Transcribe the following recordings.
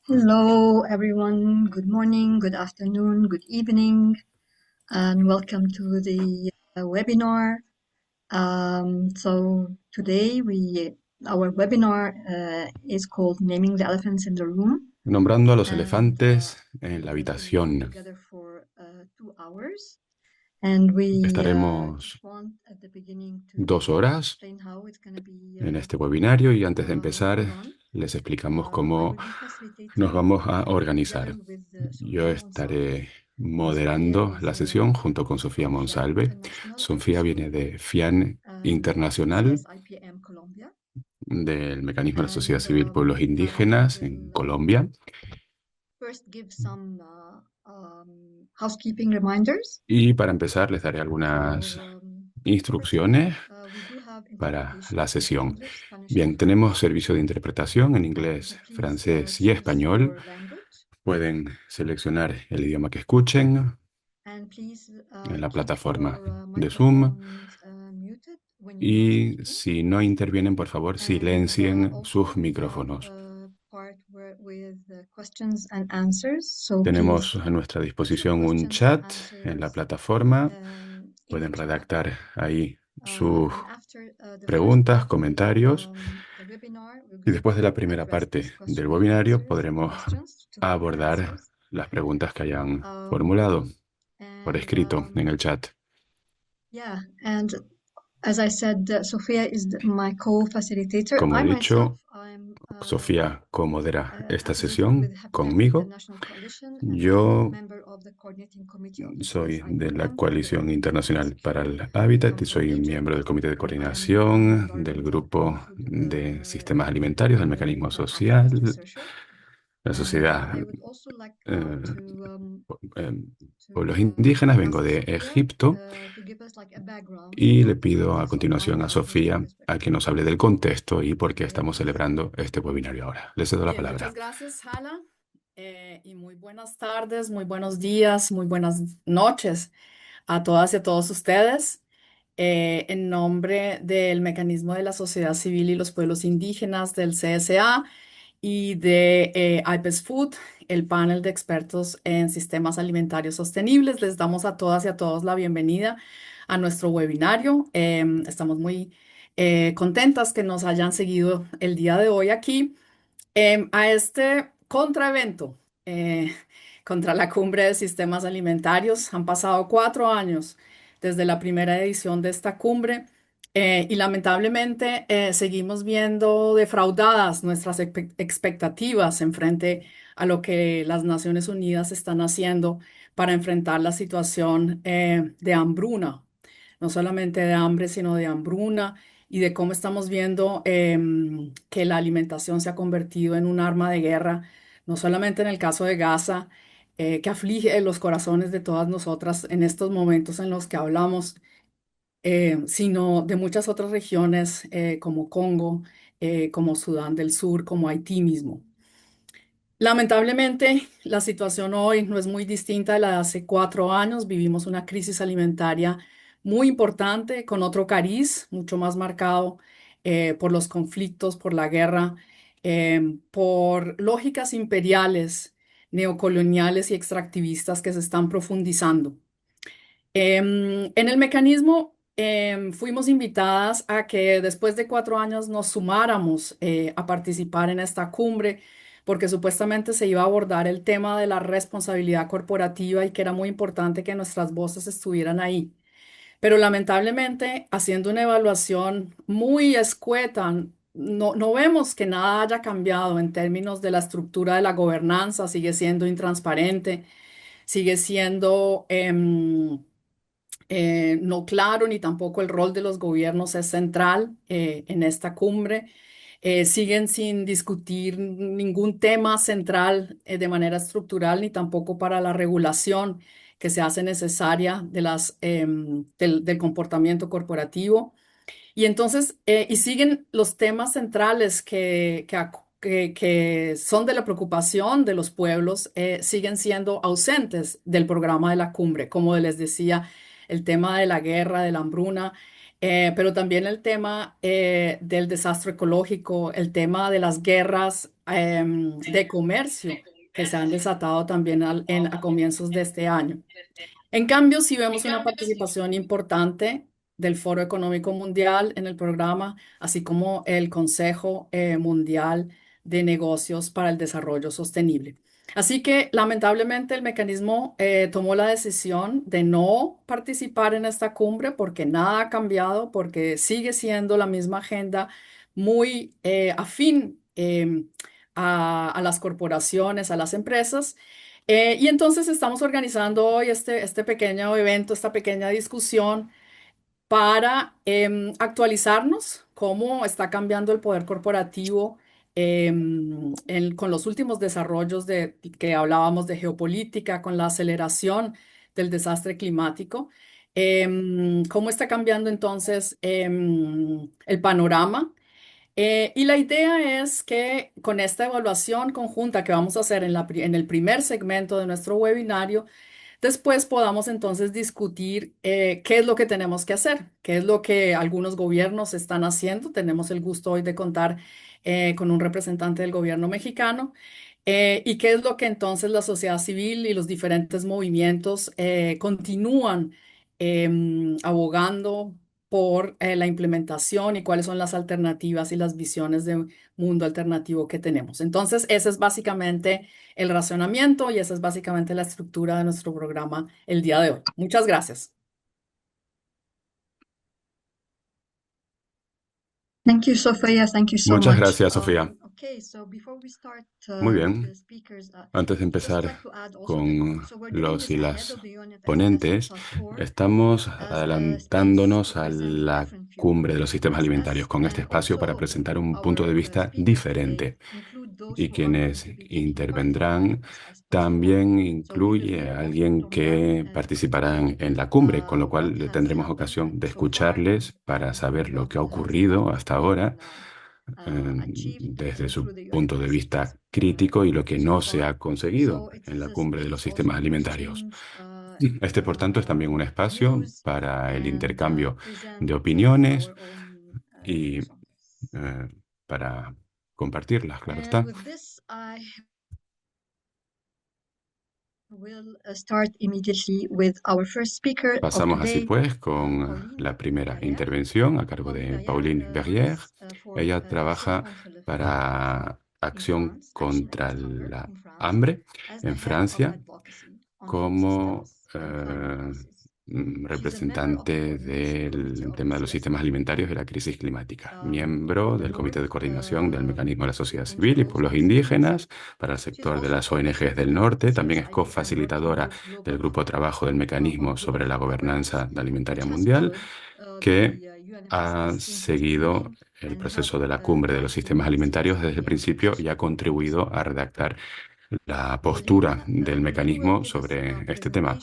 Hello, everyone. Good morning, good afternoon, good evening, and welcome to the webinar. So today our webinar is called Naming the Elephants in the Room, Nombrando a los and elefantes en la we're going to be habitación. together for 2 hours. And we Estaremos just want at the beginning dos to horas explain how it's going to be en este webinario y antes de going empezar on. les explicamos I cómo will be nos facilitating vamos a together organizar. with Yo Sofia Monsalve. estaré Sofia moderando is la sesión junto con Sofía from FIAN Monsalve. International Sofía viene School de FIAN and Internacional, CSIPM Colombia. del Mecanismo de la Sociedad And Civil Pueblos I Indígenas en will Colombia. first give some housekeeping reminders. Y para empezar les daré So, algunas first of all, instrucciones we do have para interpretation la into sesión. English, Spanish, and Bien, tenemos French. servicio de interpretación en inglés, Please francés y choose español. your language Pueden seleccionar el idioma que escuchen and please en la keep plataforma your de Zoom. microphones muted when you are Y speaking. si no intervienen, por favor, And silencien also sus we have micrófonos. a part with questions and answers. So please Tenemos a nuestra put your disposición un questions and chat en la answers plataforma. in the Pueden chat. redactar ahí sus And after the first preguntas, part of comentarios. the webinar, we're Y going después de la to primera address these parte del questions and webinario, answers and podremos questions to have the abordar answers. las preguntas que hayan Um, formulado por and escrito en el chat. yeah, and as I said, Sophia is my co-facilitator. Como I he myself, dicho, I'm Sofía comodera esta affiliated with sesión Habitat conmigo. International Coalition, and I'm a Yo member of the coordinating committee of the soy de la CSIPM, the Coalición Community Internacional para Security el Hábitat y Council soy Egypt, miembro del Comité de and I am one of the Coordinación del guardians of the Grupo Food de Sistemas Alimentarios del Mecanismo Social, Activist Association. la And Sociedad I would also like now eh, to eh, Pueblos Indígenas. Vengo ask de Sophia Egipto to give us like a background y le of pido a this continuación a online from her Sofía a que perspective. nos hable del contexto y por qué Sofia, estamos please. celebrando este webinario ahora. Le cedo la Bien, muchas palabra. gracias, Hala. Y muy buenas tardes, muy buenos días, muy buenas noches a todas y a todos ustedes. En nombre del Mecanismo de la Sociedad Civil y los Pueblos Indígenas del CSA y de IPES Food, el panel de expertos en sistemas alimentarios sostenibles, les damos a todas y a todos la bienvenida a nuestro webinario. Estamos muy contentas que nos hayan seguido el día de hoy aquí a este contraevento contra la Cumbre de Sistemas Alimentarios. Han pasado 4 años desde la primera edición de esta cumbre y lamentablemente seguimos viendo defraudadas nuestras expectativas en frente a lo que las Naciones Unidas están haciendo para enfrentar la situación de hambruna, no solamente de hambre, sino de hambruna y de cómo estamos viendo que la alimentación se ha convertido en un arma de guerra, no solamente en el caso de Gaza, que aflige los corazones de todas nosotras en estos momentos en los que hablamos, sino de muchas otras regiones como Congo, como Sudán del Sur, como Haití mismo. Lamentablemente, la situación hoy no es muy distinta de la de hace 4 años. Vivimos una crisis alimentaria muy importante, con otro cariz, mucho más marcado por los conflictos, por la guerra, por lógicas imperiales, neocoloniales y extractivistas que se están profundizando. En el mecanismo fuimos invitadas a que después de 4 años nos sumáramos a participar en esta cumbre porque supuestamente se iba a abordar el tema de la responsabilidad corporativa y que era muy importante que nuestras voces estuvieran ahí. Pero lamentablemente, haciendo una evaluación muy escueta, no vemos que nada haya cambiado en términos de la estructura de la gobernanza, sigue siendo intransparente, sigue siendo no claro, ni tampoco el rol de los gobiernos es central en esta cumbre. Siguen sin discutir ningún tema central de manera estructural, ni tampoco para la regulación que se hace necesaria del comportamiento corporativo. Y entonces, y siguen los temas centrales que son de la preocupación de los pueblos, siguen siendo ausentes del programa de la cumbre, como les decía, el tema de la guerra, de la hambruna, pero también el tema del desastre ecológico, el tema de las guerras de comercio que se han desatado también a comienzos de este año. En cambio, sí vemos una participación importante del Foro Económico Mundial en el programa, así como el Consejo Mundial de Negocios para el Desarrollo Sostenible. Así que lamentablemente el mecanismo tomó la decisión de no participar en esta cumbre porque nada ha cambiado, porque sigue siendo la misma agenda muy afín a las corporaciones, a las empresas. Y entonces estamos organizando hoy este pequeño evento, esta pequeña discusión para actualizarnos cómo está cambiando el poder corporativo con los últimos desarrollos que hablábamos de geopolítica, con la aceleración del desastre climático. Cómo está cambiando entonces el panorama. Y la idea es que con esta evaluación conjunta que vamos a hacer en el primer segmento de nuestro webinario, después podamos entonces discutir qué es lo que tenemos que hacer, qué es lo que algunos gobiernos están haciendo. Tenemos el gusto hoy de contar con un representante del gobierno mexicano. Y qué es lo que entonces la sociedad civil y los diferentes movimientos continúan abogando por la implementación y cuáles son las alternativas y las visiones de mundo alternativo que tenemos. Entonces, ese es básicamente el razonamiento y esa es básicamente la estructura de nuestro programa el día de hoy. Muchas gracias. Thank you, Sophia. Thank you so Muchas much. gracias, Sofía. Okay, so before we start Muy with bien. the speakers, Antes de just empezar like to add also con so we're doing los this y ahead las of the UNFSS ponentes, +4 estamos as a space adelantándonos to a present la different cumbre de los viewpoints sistemas as alimentarios con este espacio para also presentar un punto de our vista speakers today diferente. include those Y who are going quienes to be taking part in intervendrán UNFSS +4. también So we will incluye hear a both alguien from them que and participarán see en la cumbre, con lo what cual has tendremos happened ocasión de so far escucharles para saber lo what que ha has ocurrido been hasta ahora achieved desde su through the punto de UNFSS vista crítico y lo que so no se far. ha conseguido So it en is la a cumbre de los space also sistemas to alimentarios. exchange Este, por tanto, es también un espacio views para el and intercambio present de opiniones our own y views on this. para compartirlas, claro And está. with this, I will start immediately with our first speaker of Pasamos así today, pues con Pauline la primera Verrières. intervención a cargo Pauline de Verrières Pauline Verrières. works for Ella Action trabaja contre la faim para in Acción France, Action contra Against Hunger la in France, Hambre as the en head of Francia advocacy on food como systems and climate crisis. representante del tema de los sistemas alimentarios y la crisis climática, miembro del Comité de Coordinación del Mecanismo de la Sociedad Civil y Pueblos Indígenas para el sector de las ONGs del Norte. También es cofacilitadora del Grupo de Trabajo del Mecanismo sobre la Gobernanza Alimentaria Mundial, que ha seguido el proceso de la Cumbre de los Sistemas Alimentarios desde el principio y ha contribuido a redactar la postura del mecanismo sobre este tema.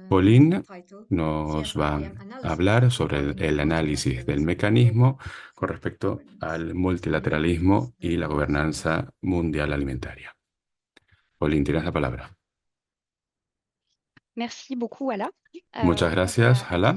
Pauline nos va a hablar sobre el análisis del mecanismo con respecto al multilateralismo y la gobernanza mundial alimentaria. Pauline, tienes la palabra. Merci beaucoup, Ala. Muchas gracias, Hala.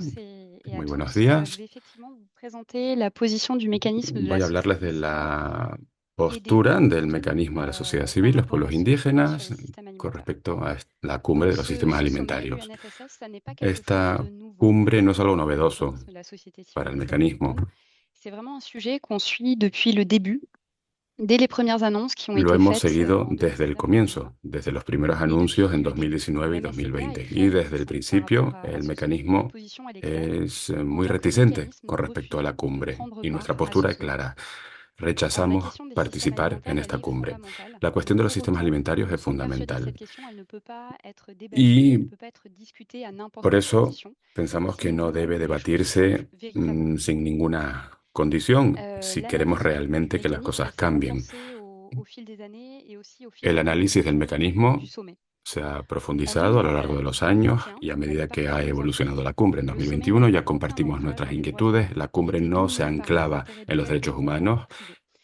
Muy buenos días. Je vais effectivement vous présenter la position du mécanisme de Voy la a hablarles de société civile la et des postura pueblos del autochtones, mecanismo de la sociedad par civil, los rapport pueblos à ce que nous voyons indígenas, sur les systèmes con alimentaires. respecto a la cumbre Donc de los sistemas ce sommet, alimentarios. l'UNFSS, ça n'est pas quelque chose Esta de nouveau cumbre no es algo pour le novedoso mécanisme de la société para el civile. mecanismo. C'est vraiment un sujet qu'on suit depuis le début, dès les premières annonces qui ont Lo été hemos faites seguido en desde el 2019-2020. comienzo, desde los primeros anuncios en 2019 y La MSCA est 2020. très Y desde el réticente par principio, rapport à el ce sommet. mecanismo Notre position, elle est claire. es On muy voit que le reticente mécanisme con respecto a la refuse de cumbre prendre y nuestra part à ce postura es sommet. clara. Or, la Rechazamos question des systèmes participar en alimentaires, esta elle est cumbre. fondamentale. La cuestión de los Pour sistemas autant, alimentarios nous es sommes persuadés que fundamental cette question, elle ne peut pas être débattue, elle ne y peut pas être discutée à n'importe por quelle eso condition. pensamos Si que nous no voulons debe que les choses changent debatirse véritablement. sin ninguna condición si queremos L'analyse du realmente que las mécanisme, cosas elle s'est cambien. renforcée au fil des années et aussi au fil El des análisis del négociations mecanismo du sommet. se ha En profundizado a lo largo de los años 2021, y a on medida avait que ha partagé nos evolucionado la inquiétudes. cumbre en Le sommet 2021 n'avait ya aucun compartimos ancrage nuestras dans les droits humains. inquietudes. La Il cumbre était no se dominé par les anclava intérêts en de los quelques derechos groupes humanos privés.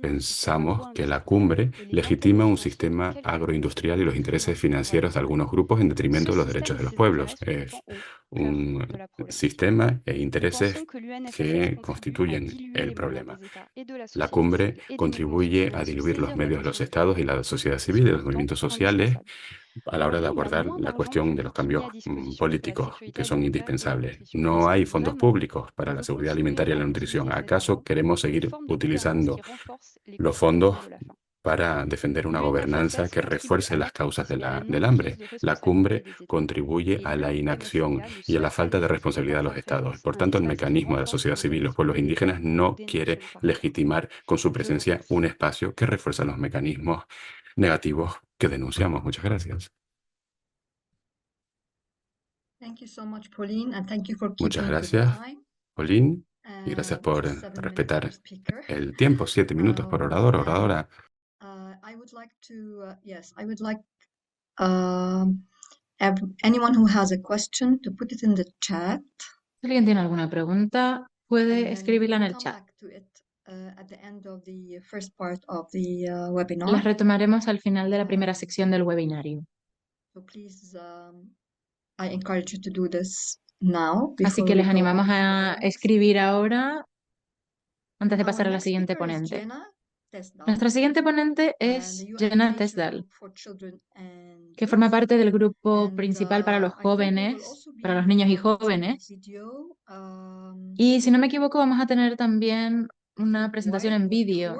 Pensamos que la cumbre legitima un sistema agroindustrial y los intereses financieros de algunos grupos en detrimento de los derechos de los pueblos. Es un sistema e intereses que constituyen el problema. La cumbre contribuye a diluir los medios de los estados y la sociedad civil y los movimientos sociales a la hora de abordar la cuestión de los cambios políticos que son indispensables. No hay fondos públicos para la seguridad alimentaria y la nutrición. ¿Acaso queremos seguir utilizando los fondos para defender una L'Union gobernanza que sociale contribue refuerce à las causas del l'appréciation hambre. de La responsabilité cumbre des États. contribuye Et a la l'Europe inacción nationale y a la souhaite falta de administrer les responsabilidad de los contrôles estados. terrestres Por un tanto, el espace qui mecanismo de la sociedad renforce civil y los pueblos les indígenas no opportunités quiere naturelles par rapport. legitimar con su Je presencia un espacio que refuerza los mecanismos negativos que denunciamos. Muchas gracias. Thank you so much, Pauline, and thank you for Muchas keeping to the gracias, time. Pauline, y gracias por 7 minutes per respetar speaker. el tiempo. 7 minutos por orador, And oradora. I would like to, yes, I would like anyone who has a question to put it in the chat, Si alguien tiene alguna pregunta, puede and then escribirla en we'll el come chat. back to it at the end of the first part of the webinar. Las retomaremos al final de la primera sección del webinario. So please, I encourage you to do this now Así before que we les go animamos on to a our next. escribir ahora antes de Our pasar a la next siguiente speaker is ponente. Jenna Tesdal, Nuestra siguiente ponente the es UN Jenna Foundation Tesdal, Group for Children and que forma Youth. parte del grupo And principal para los I think we will jóvenes, also para los be niños y watching a jóvenes. video. Y si no me equivoco, vamos a tener también I una think presentación right en vídeo.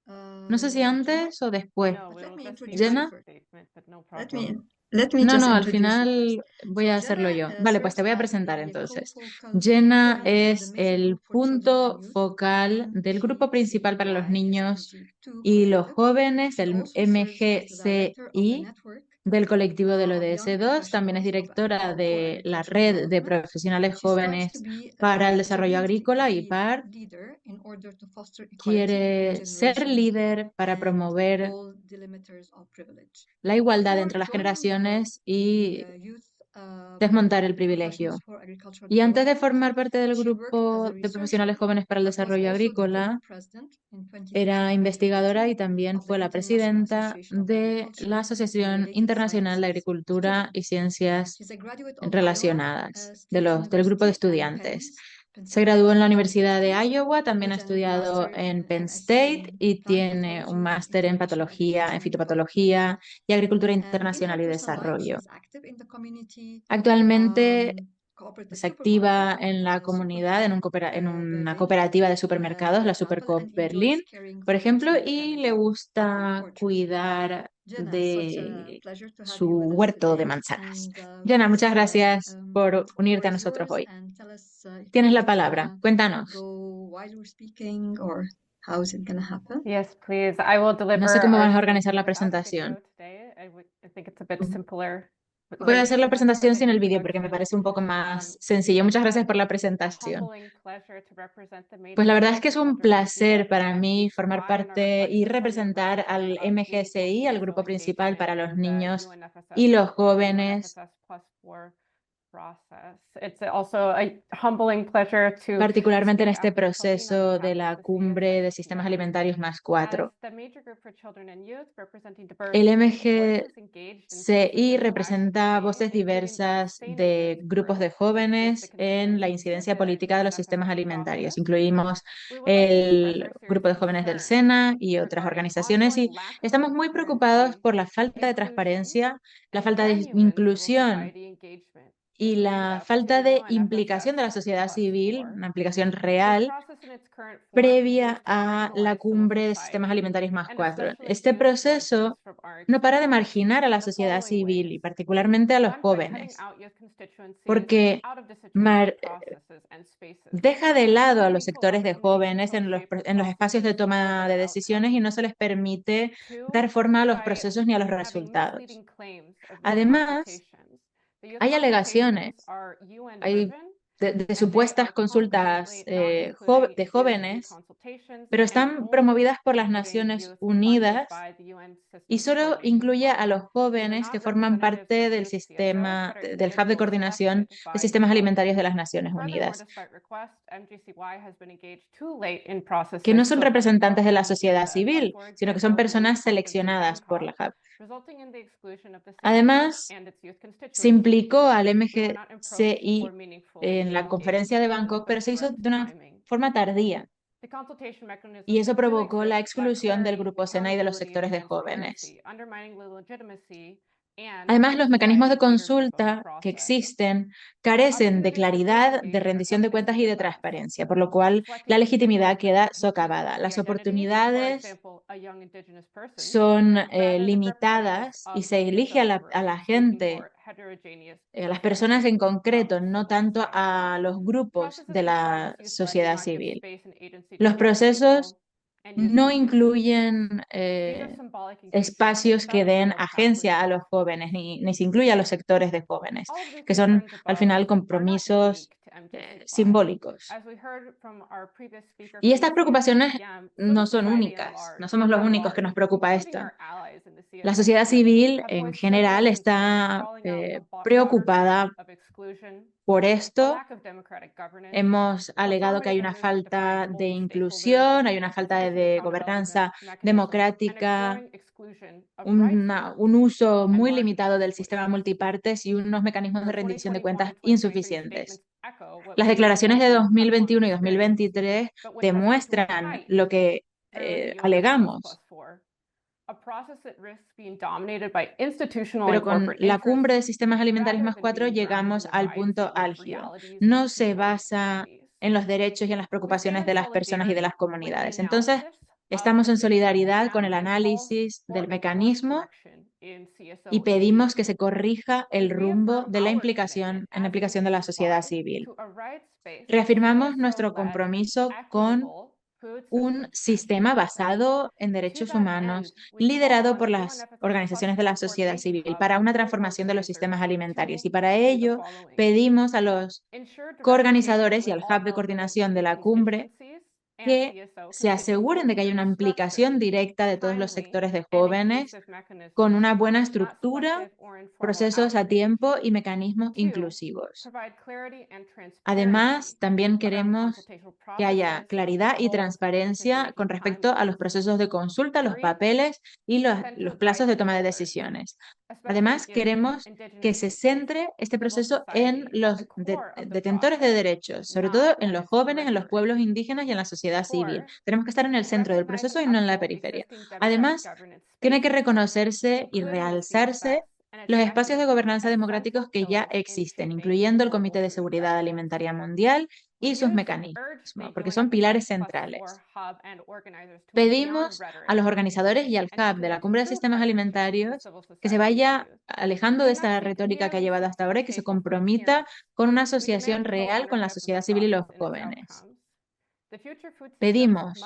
before, No sé si Jenna, antes o después. No, but we let will me just introduce you Jenna. first. statement, but no Let problem. me No, just al introduce you final first. voy a So hacerlo Jenna yo. Vale, pues serves te voy a as presentar the entonces. co-focal Jenna figure for the es major el group for children and punto youth, focal del grupo principal para los niños y los MGC2 jóvenes, She el also serves as the director of the MGCI network del colectivo del of young ODS2. También es professionals of directora de la agricultural red de development. profesionales She strives to jóvenes be para el the desarrollo ability to agrícola, be IPAR. leader in order to foster equality, Quiere ser regeneration, líder para and promover all delimiters of privilege. la igualdad Before entre las joining generaciones y the youth desmontar el privilegio. professionals for agricultural Y antes de development, formar parte del she worked as grupo a de researcher, profesionales jóvenes para el but was desarrollo also the board agrícola, president in era investigadora y 2015-2020 también of the fue la International presidenta Association of de Agriculture la and Asociación Related Internacional de Sciences Agricultura y students. Ciencias She's a graduate of Iowa Relacionadas, State del grupo de University and estudiantes. Penn's Se graduó en la Universidad de University Iowa, también ha with a estudiado master en and Penn MSc State in y plant tiene un pathology and máster en information patología, en education and development. fitopatología y agricultura And in her internacional y personal life, desarrollo. she's active in the community, Actualmente cooperative se activa supermarket, en la comunidad, en una Berlin, cooperativa de supermercados, for la example, Supercoop and Berlín, enjoys caring por for ejemplo, small y le family gusta orchards. cuidar Jenna, such a de pleasure to have su you with us huerto de today. manzanas. And Jenna, please, muchas gracias por unirte a floor is nosotros yours, hoy. and tell us if Tienes you la just palabra, wanna cuéntanos. go while we're speaking, or how is it gonna happen? Yes, please. I will deliver No sé cómo vas a our organizar la statement without the presentación. video today. I think it's a bit simpler. Voy a hacer la So my presentación part of sin the el vídeo porque me introduction, parece un poco más sencillo. Muchas gracias por la presentación. humbling pleasure to represent the major Pues la verdad group es que es for un children and placer youth, para mí formar MGCY, and our parte y reflections on the representar importance al of meaningful MGCI, al grupo civil principal para engagement los in the niños UNFSS y los and jóvenes, UNFSS plus 4 process. It's also a humbling pleasure to particularmente en speak este after Pauline on proceso de behalf la of the cumbre de CSIP sistemas network. alimentarios más As 4. the major group for children and youth representing diverse El voices engaged in citizenship MGCI and representa advocacy, voces including by diversas sustained de evidence grupos de for this, jóvenes the en la constituency incidencia of the política de los sistemas UNFSS alimentarios. process. Incluimos We would like to express el our serious grupo de jóvenes del concerns SENA y otras regarding organizaciones y ongoing lack of estamos muy preocupados transparency, por la falta de inclusion, transparencia, la and falta de genuine civil inclusión society engagement y la agreed falta in the de implicación de la UNFSS sociedad plus civil, 4. una implicación This real process in its current form previa continues to a la marginalize civil cumbre de sistemas society alimentarios más and 4. especially Este youth voices proceso from our no para de experience marginar a la in the sociedad following civil y ways. particularmente a los One, by cutting jóvenes, out youth constituencies porque out of decision-making processes and spaces, deja de lado a los meaningful sectores de opportunities to jóvenes en co-shape the en los espacios de processes or toma de their decisiones y outcomes. no se les permite Two, dar forma a los by procesos ni a los having resultados. misleading claims of youth Además, consultations. The youth hay alegaciones, consultations are hay UN-driven, de and they supuestas are consultas constantly not including de youth jóvenes, consultations pero and están only promovidas por las including Naciones youth funded Unidas by the UN y Systems solo Coordination incluye a Fund. los These are jóvenes que not forman representatives parte of del youth CSOs, but are del Hub de individuals Coordinación selected de by Sistemas the hub. Alimentarios de las Naciones Furthermore, Unidas, despite request, MGCY has been engaged too late in processes que no son so far representantes de la in sociedad the hub, civil, for sino que son example, the youth personas conference in seleccionadas por la Bangkok, Hub. resulting in the exclusion of the CSIP Además, and its youth se constituencies. implicó al We were not approached for MGCI meaningful en la youth conferencia de engagement Bangkok, with pero se hizo correct de una timing. forma tardía The consultation mechanisms y eso that do provocó la exist lack exclusión del clarity, grupo SENA y de los accountability, and sectores de jóvenes. transparency, undermining the legitimacy Además, los mecanismos de consulta que existen carecen de claridad, de rendición de cuentas y de transparencia, por lo cual la legitimidad queda socavada. Las oportunidades son limitadas y se elige a la gente, a las personas en concreto, no tanto a los grupos de la sociedad civil. Los procesos no incluyen espacios que den agencia a los jóvenes, ni se incluye a los sectores de jóvenes, que son al final compromisos simbólicos. Y estas preocupaciones no son únicas, no somos los únicos que nos preocupa esto. La sociedad civil en general está preocupada por esto. Hemos alegado que hay una falta de inclusión, hay una falta de gobernanza democrática, un uso muy limitado del sistema multipartes y unos mecanismos de rendición de cuentas insuficientes. Las declaraciones de 2021 y 2023 demuestran lo que alegamos. Pero con la cumbre de sistemas alimentarios +4 llegamos al punto álgido. No se basa en los derechos y en las preocupaciones de las personas y de las comunidades. Entonces, estamos en solidaridad con el análisis del mecanismo y pedimos que se corrija el rumbo de la implicación de la sociedad civil. Reafirmamos nuestro compromiso con un sistema basado en derechos humanos, liderado por las organizaciones de la sociedad civil para una transformación de los sistemas alimentarios. Y para ello pedimos a los coorganizadores y al hub de coordinación de la cumbre que se aseguren de que haya una implicación directa de todos los sectores de jóvenes con una buena estructura, procesos a tiempo y mecanismos inclusivos. Además, también queremos que haya claridad y transparencia con respecto a los procesos de consulta, los papeles y los plazos de toma de decisiones. Además, queremos que se centre este proceso en los detentores de derechos, sobre todo en los jóvenes, en los pueblos indígenas y en la sociedad civil. Tenemos que estar en el centro del proceso y no en la periferia. Además, tiene que reconocerse y realzarse los espacios de gobernanza democráticos que ya existen, incluyendo el Comité de Seguridad Alimentaria Mundial y sus mecanismos, porque son pilares centrales. Pedimos a los organizadores y al hub de la Cumbre de Sistemas Alimentarios que se vaya alejando de esta retórica que ha llevado hasta ahora y que se comprometa con una asociación real con la sociedad civil y los jóvenes. Pedimos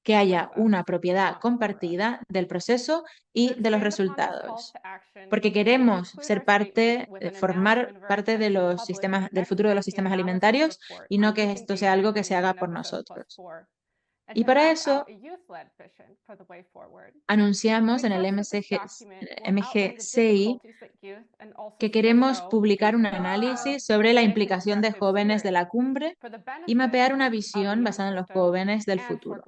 que haya una propiedad compartida del proceso y de los resultados, porque queremos ser formar parte de los sistemas, del futuro de los sistemas alimentarios y no que esto sea algo que se haga por nosotros. Y para eso anunciamos en el MGCI que queremos publicar un análisis sobre la implicación de jóvenes de la cumbre y mapear una visión basada en los jóvenes del futuro.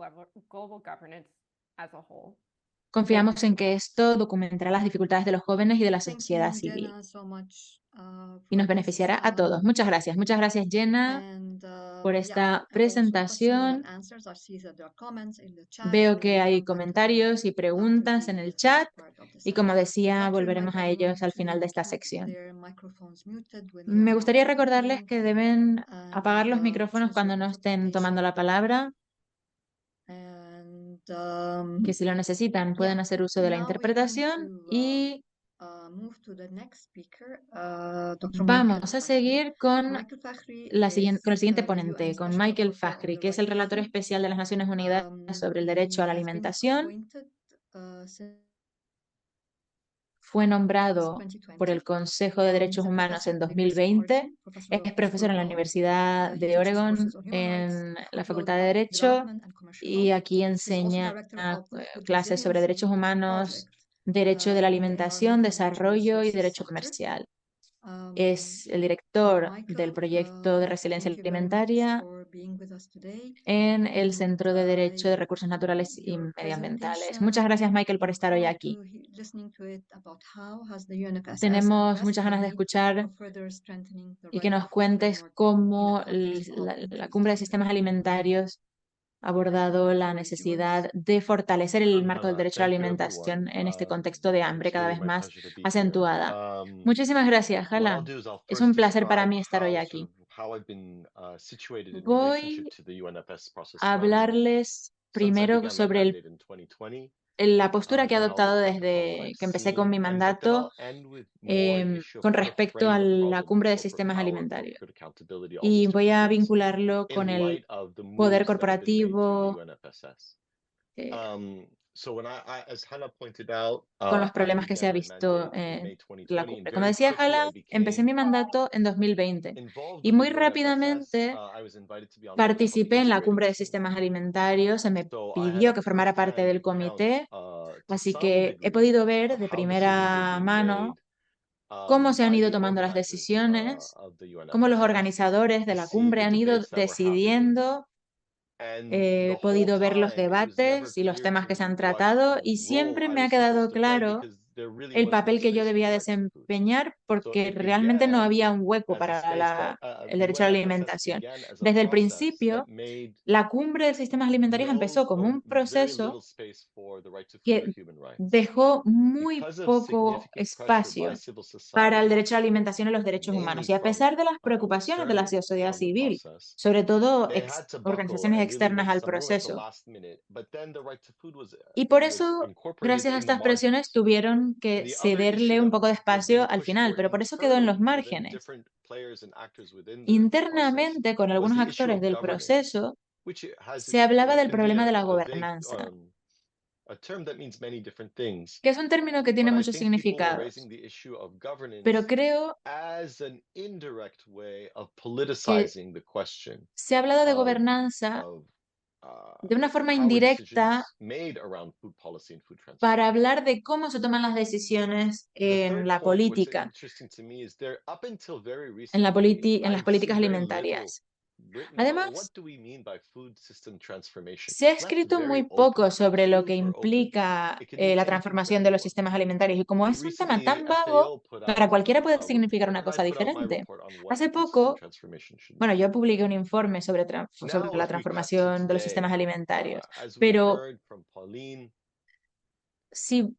Confiamos en que esto documentará las dificultades de los jóvenes y de la sociedad civil y nos beneficiará a todos. Muchas gracias. Muchas gracias, Jenna, por esta presentación. Veo que hay comentarios y preguntas en el chat y, como decía, volveremos a ellos al final de esta sección. Me gustaría recordarles que deben apagar los micrófonos cuando no estén tomando la palabra, que si lo necesitan pueden hacer uso de la interpretación y vamos a seguir con el siguiente ponente, con Michael Fakhri, que es el relator especial de las Naciones Unidas sobre el derecho a la alimentación. Fue nombrado por el Consejo de Derechos Humanos en 2020. Es profesor en la Universidad de Oregon en la Facultad de Derecho y aquí enseña clases sobre derechos humanos, derecho de la alimentación, desarrollo y derecho comercial. Es el director del proyecto de resiliencia alimentaria en el Centro de Derecho de Recursos Naturales y Medioambientales. Muchas gracias, Michael, por estar hoy aquí. Tenemos muchas ganas de escuchar y que nos cuentes cómo la Cumbre de Sistemas Alimentarios abordado la necesidad de fortalecer el marco del derecho a la alimentación en este contexto de hambre cada vez más acentuada. Muchísimas gracias, Hala. Es un placer para mí estar hoy aquí. Voy a hablarles primero sobre la postura que he adoptado desde que empecé con mi mandato con respecto a la cumbre de sistemas alimentarios. Y voy a vincularlo con el poder corporativo, con los problemas que se ha visto en la cumbre. Como decía Hala, empecé mi mandato en 2020 y muy rápidamente participé en la cumbre de sistemas alimentarios, se me pidió que formara parte del comité, así que he podido ver de primera mano cómo se han ido tomando las decisiones, cómo los organizadores de la cumbre han ido decidiendo. He podido ver los debates y los temas que se han tratado y siempre me ha quedado claro el papel que yo debía desempeñar porque realmente no había un hueco para el derecho a la alimentación. Desde el principio, la cumbre de sistemas alimentarios empezó como un proceso que dejó muy poco espacio para el derecho a la alimentación y los derechos humanos. Y a pesar de las preocupaciones de la sociedad civil, sobre todo organizaciones externas al proceso, y por eso, gracias a estas presiones, tuvieron que cederle un poco de espacio al final, pero por eso quedó en los márgenes. Internamente, con algunos actores del proceso, se hablaba del problema de la gobernanza, que es un término que tiene muchos significados, pero creo que se ha hablado de gobernanza de una forma indirecta para hablar de cómo se toman las decisiones en la política, en las políticas alimentarias. Además, se ha escrito muy poco sobre lo que implica la transformación de los sistemas alimentarios y como es un tema tan vago, para cualquiera puede significar una cosa diferente. Hace poco, bueno, yo publiqué un informe sobre la transformación de los sistemas alimentarios, pero si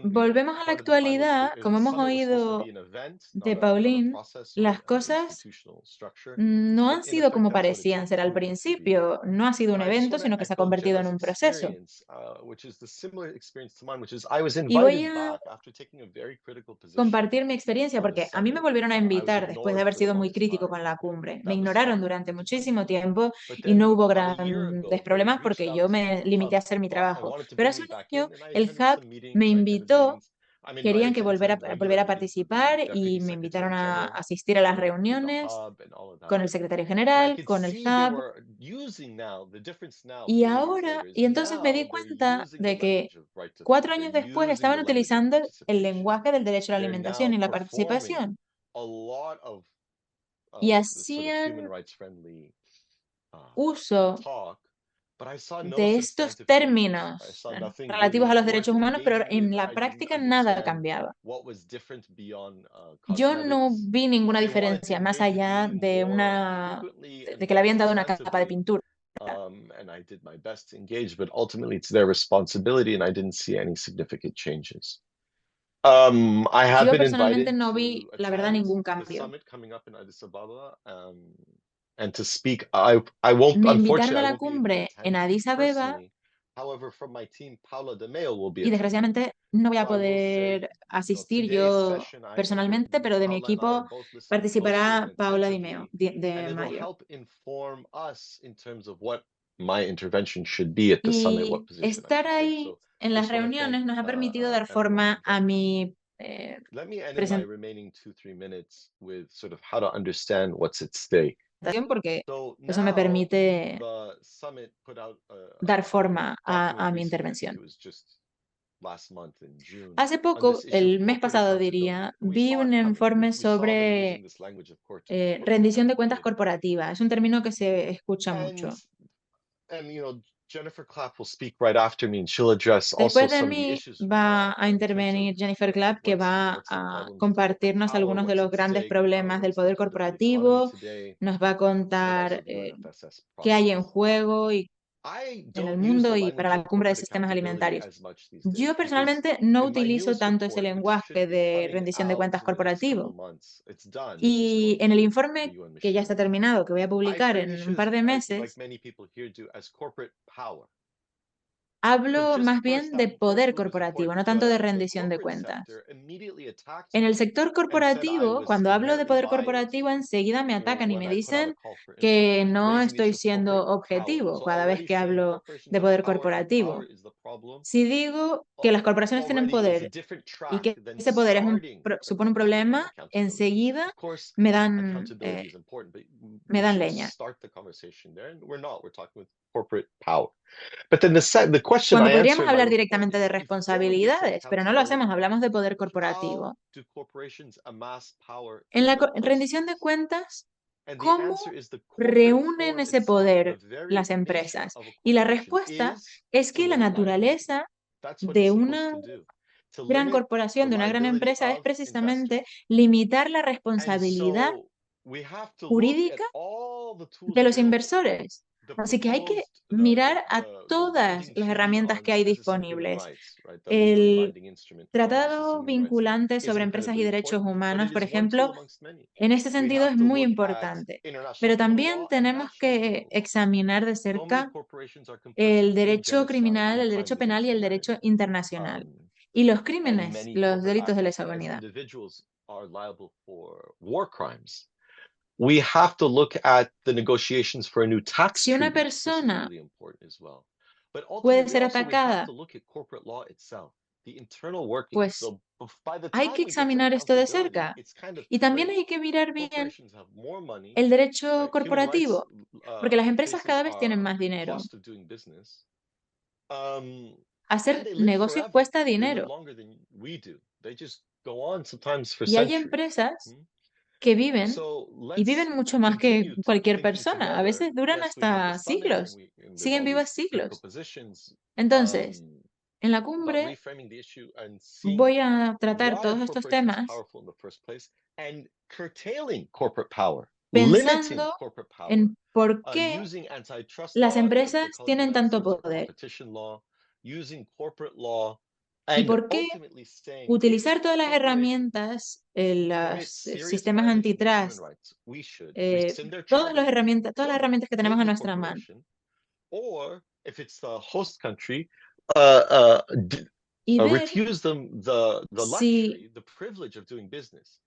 volvemos a la actualidad, como hemos oído de Pauline, las cosas no han sido como parecían ser al principio. No ha sido un evento, sino que se ha convertido en un proceso. Y voy a compartir mi experiencia porque a mí me volvieron a invitar después de haber sido muy crítico con la cumbre. Me ignoraron durante muchísimo tiempo y no hubo grandes problemas porque yo me limité a hacer mi trabajo. Pero hace un año el Hub me invitó. Querían que volviera a participar y me invitaron a asistir a las reuniones con el secretario general, con el Hub. Y entonces me di cuenta de que 4 años después estaban utilizando el lenguaje del derecho a la alimentación y la participación. Y hacían uso de estos términos relativos a los derechos humanos, pero en la práctica nada cambiaba. Yo no vi ninguna diferencia más allá de que le habían dado una capa de pintura. And I did my best to engage, but ultimately it's their responsibility, and I didn't see any significant changes. I have Yo been personalmente invited no vi, to la verdad, attend ningún the cambio. summit coming up in Addis Ababa, and to speak. I won't, Me invitaron unfortunately, a I la won't be able to cumbre en attend Addis Abeba personally. However, from my team, Paula de Meo will be y attending. desgraciadamente no voy a So I will say, poder asistir today's yo session, I personalmente, pero de mi Paula and I equipo have both listened participará closely and Paula Di Meo, attentively, de and it'll Mayo. help inform us in terms of what my intervention should be at the summit, what Y position I estar should take. ahí So en I las just want to thank reuniones nos ha permitido dar forma everyone. a mi Let me end in my remaining 2-3 minutes with sort of how to understand what's at stake. presentación porque So eso me now permite the summit put out dar forma a document mi recently, intervención. it was just last month in June, Hace on poco, this issue of el mes corporate pasado accountability. diría, And we vi saw it un coming. informe We saw them sobre using this language of corporate rendición de cuentas accountability. corporativa. Es un término que se escucha mucho. And you know, Jennifer Clapp will speak right after me and she'll address also Después de some of the mí issues va a in terms of intervenir Jennifer Clapp, que va what's the a problem with corporate compartirnos power, algunos de what's los at grandes stake, problemas del what's poder the political economy corporativo, today, nos va a and also contar the UNFSS qué hay en process. juego y I en el don't use the mundo y para language la of cumbre de corporate sistemas accountability alimentarios. as much these Yo days because personalmente no in my utilizo newest tanto ese report, which should lenguaje be de coming rendición de out cuentas in the next couple corporativo. of months, it's done. It's just Y going en el through informe the UN que ya está machinery. terminado, que voy a I publicar frame the en un par de issues, like meses, many people here do, as corporate power. hablo But más just bien first de and poder foremost, it's corporativo, no important tanto de the rendición de corporate cuentas. sector immediately attacked En me el sector and said I corporativo, was cuando hablo de inherently poder biased corporativo, enseguida me atacan y when me I put out a dicen call for que input, no raising the estoy issue of siendo corporate power. objetivo So cada vez already que saying hablo corporations de have poder power and corporativo. power is the problem Si digo que las corporaciones tienen already is a poder different y track que than ese poder starting supone un the conversation on problema, accountability. enseguida Of course, me dan, accountability is important, but me we dan shouldn't leña. start the conversation there. And we're not. We're talking with corporate power. But then the question Cuando I answer podríamos in my hablar report directamente is de if delegates responsabilidades, pero no lo hacemos, accountability, hablamos de poder how corporativo. do corporations amass power En in la the rendición first de place? cuentas, And the ¿cómo answer is the corporate reúnen form ese itself, the poder very las nature empresas? of a Y la corporation respuesta is es to que la limit liability. naturaleza That's what de it's supposed una to do. To gran limit the corporación, de una gran liability empresa, es of precisamente investors. limitar la And responsabilidad so we have to look jurídica at all the tools de los available. inversores. The Así que hay que proposed, mirar a the todas binding las treaty herramientas que on hay business and human disponibles. rights, right? The legally El binding instrument on business tratado and human rights vinculante is sobre empresas y incredibly derechos important, but humanos, it por is one tool ejemplo, amongst many. en este We sentido es have to muy look at importante. international Pero criminal también law and tenemos national que criminal law. examinar de So many cerca corporations are complicit el in derecho genocide, criminal, in el crimes derecho penal against y el derecho humanity. internacional. Y los And crímenes, many los corporate delitos de actors lesa as humanidad. individuals are liable for war crimes. We have to look at the negotiations for a new tax Si una treaty. This is persona really important as well. But puede ultimately, ser also, we have atacada, to look at corporate law itself, the internal workings. pues So by the hay time que we get to examinar esto de accountability, cerca. it's kind of Y too también late. hay que mirar bien Corporations have more money, el derecho right? Human rights corporativo, porque las empresas cases cada vez tienen are más dinero. cost of doing business. And Hacer they live negocios forever. cuesta They live dinero. longer than we do. They just go on sometimes for Y hay centuries. empresas que viven So y viven let's mucho más que continue cualquier thinking persona. A together. veces duran Yes, we have the hasta summit and siglos. there's Siguen all vivas these good siglos. propositions. Entonces, en la But cumbre reframing the issue and seeing voy a tratar why todos a estos corporation is temas powerful in the first place and curtailing corporate power, limiting pensando corporate power, en por qué using antitrust las law, they empresas call it tienen United tanto States or poder competition law, using corporate law, y and por qué ultimately saying utilizar if todas las corporations herramientas, commit los serious sistemas violations of human antitrust, rights, we should eh, rescind their todas las charter, herramientas que tenemos kill a the nuestra mano. corporation, or if it's the host country, Y ver refuse them the si luxury, the privilege of doing business.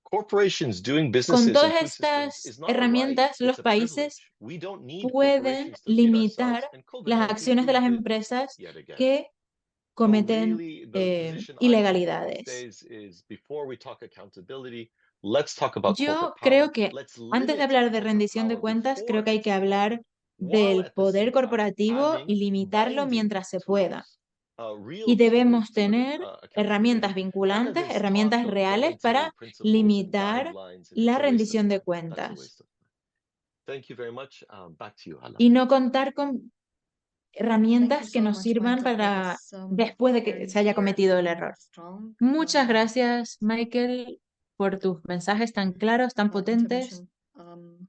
Corporations doing con businesses in todas food systems estas is not a right, herramientas los it's a países privilege. We don't need pueden corporations to feed ourselves, limitar and las COVID-19 acciones de las proved it empresas yet again. que So cometen really, the position I take these ilegalidades. days is before we talk accountability, let's talk about Yo corporate creo power. que Let's antes de limit hablar de corporate rendición de power cuentas, creo before que hay que it's too hablar late, while del at the same poder time corporativo having y limitarlo binding mientras se pueda. tools, real Y tools debemos to limit tener herramientas accountability, rather vinculantes, than herramientas talk of reales balancing para principles and limitar guidelines, and la it's a waste of rendición de time. That's a cuentas waste of time. Thank you very much. Back to you, Hala. y no contar con Thank you herramientas que so nos much, sirvan Michael. That para was después de que very se haya clear cometido el and error. strong Muchas gracias, Michael, por tus mensajes tan claros, tan potentes. intervention.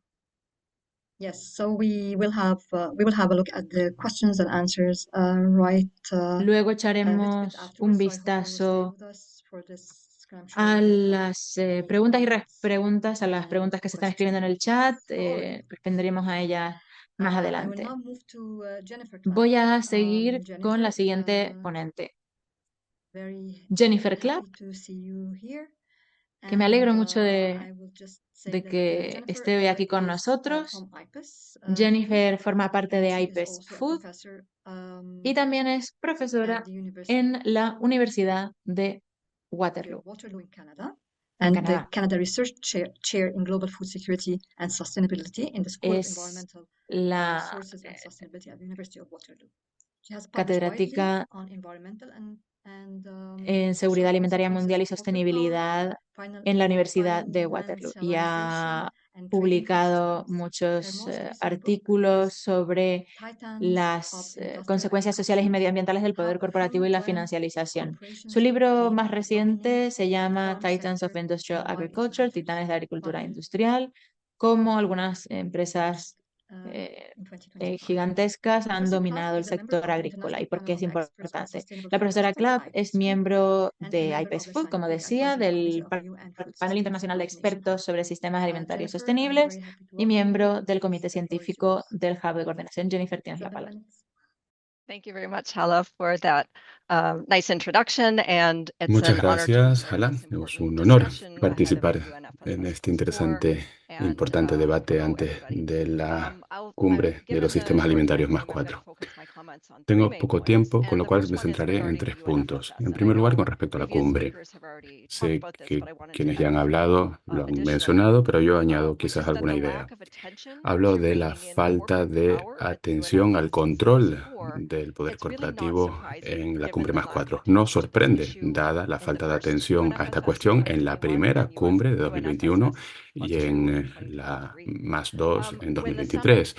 Yes, so we will have a look at the questions and answers right Luego a little bit echaremos un afterwards. So I hope you will stay vistazo with us for this, because I'm a sure we'll have las many preguntas y comments preguntas, a las and preguntas que se están escribiendo en el questions. chat. Responderemos a ellas más I will adelante. now move to Jennifer Clapp. Voy a seguir con la Jennifer, siguiente ponente, very Jennifer Clapp, happy to see you here. que me alegro mucho I will just say de that que Jennifer esté hoy aquí con is nosotros. from IPES Jennifer forma parte and de she is IPES also a Food professor y también es at profesora the University en la Universidad de of Waterloo, Waterloo in Canada, en and the Canadá. Canada Research Chair in Global Food Security and Sustainability in the School of Es Environmental la Resources and Sustainability at the University of Waterloo. She has published widely catedrática on environmental and en seguridad social alimentaria mundial y consequences of corporate power, sostenibilidad en la Universidad de Waterloo y ha publicado muchos artículos sobre las consecuencias sociales y medioambientales del poder corporativo y la financialización. Su libro más reciente se llama Titans of Industrial Agriculture, Titanes de la Agricultura Industrial, cómo algunas empresas gigantescas han dominado el sector agrícola y por qué es importante. La profesora Clapp es miembro de IPES Food, como decía, del Panel Internacional de Expertos sobre Sistemas Alimentarios Sostenibles y miembro del Comité Científico del Hub de Coordinación. Jennifer, tienes la palabra. Muchas gracias, Hala. Es un honor participar en este interesante e importante debate antes de la cumbre de los sistemas alimentarios +4. Tengo poco tiempo, con lo cual me centraré en 3 puntos. En primer lugar, con respecto a la cumbre. Sé que quienes ya han hablado lo han mencionado, pero yo añado quizás alguna idea. Hablo de la falta de atención al control del poder corporativo en la cumbre +4. No sorprende, dada la falta de atención a esta cuestión en la primera cumbre de 2021 y en la +2 en 2023.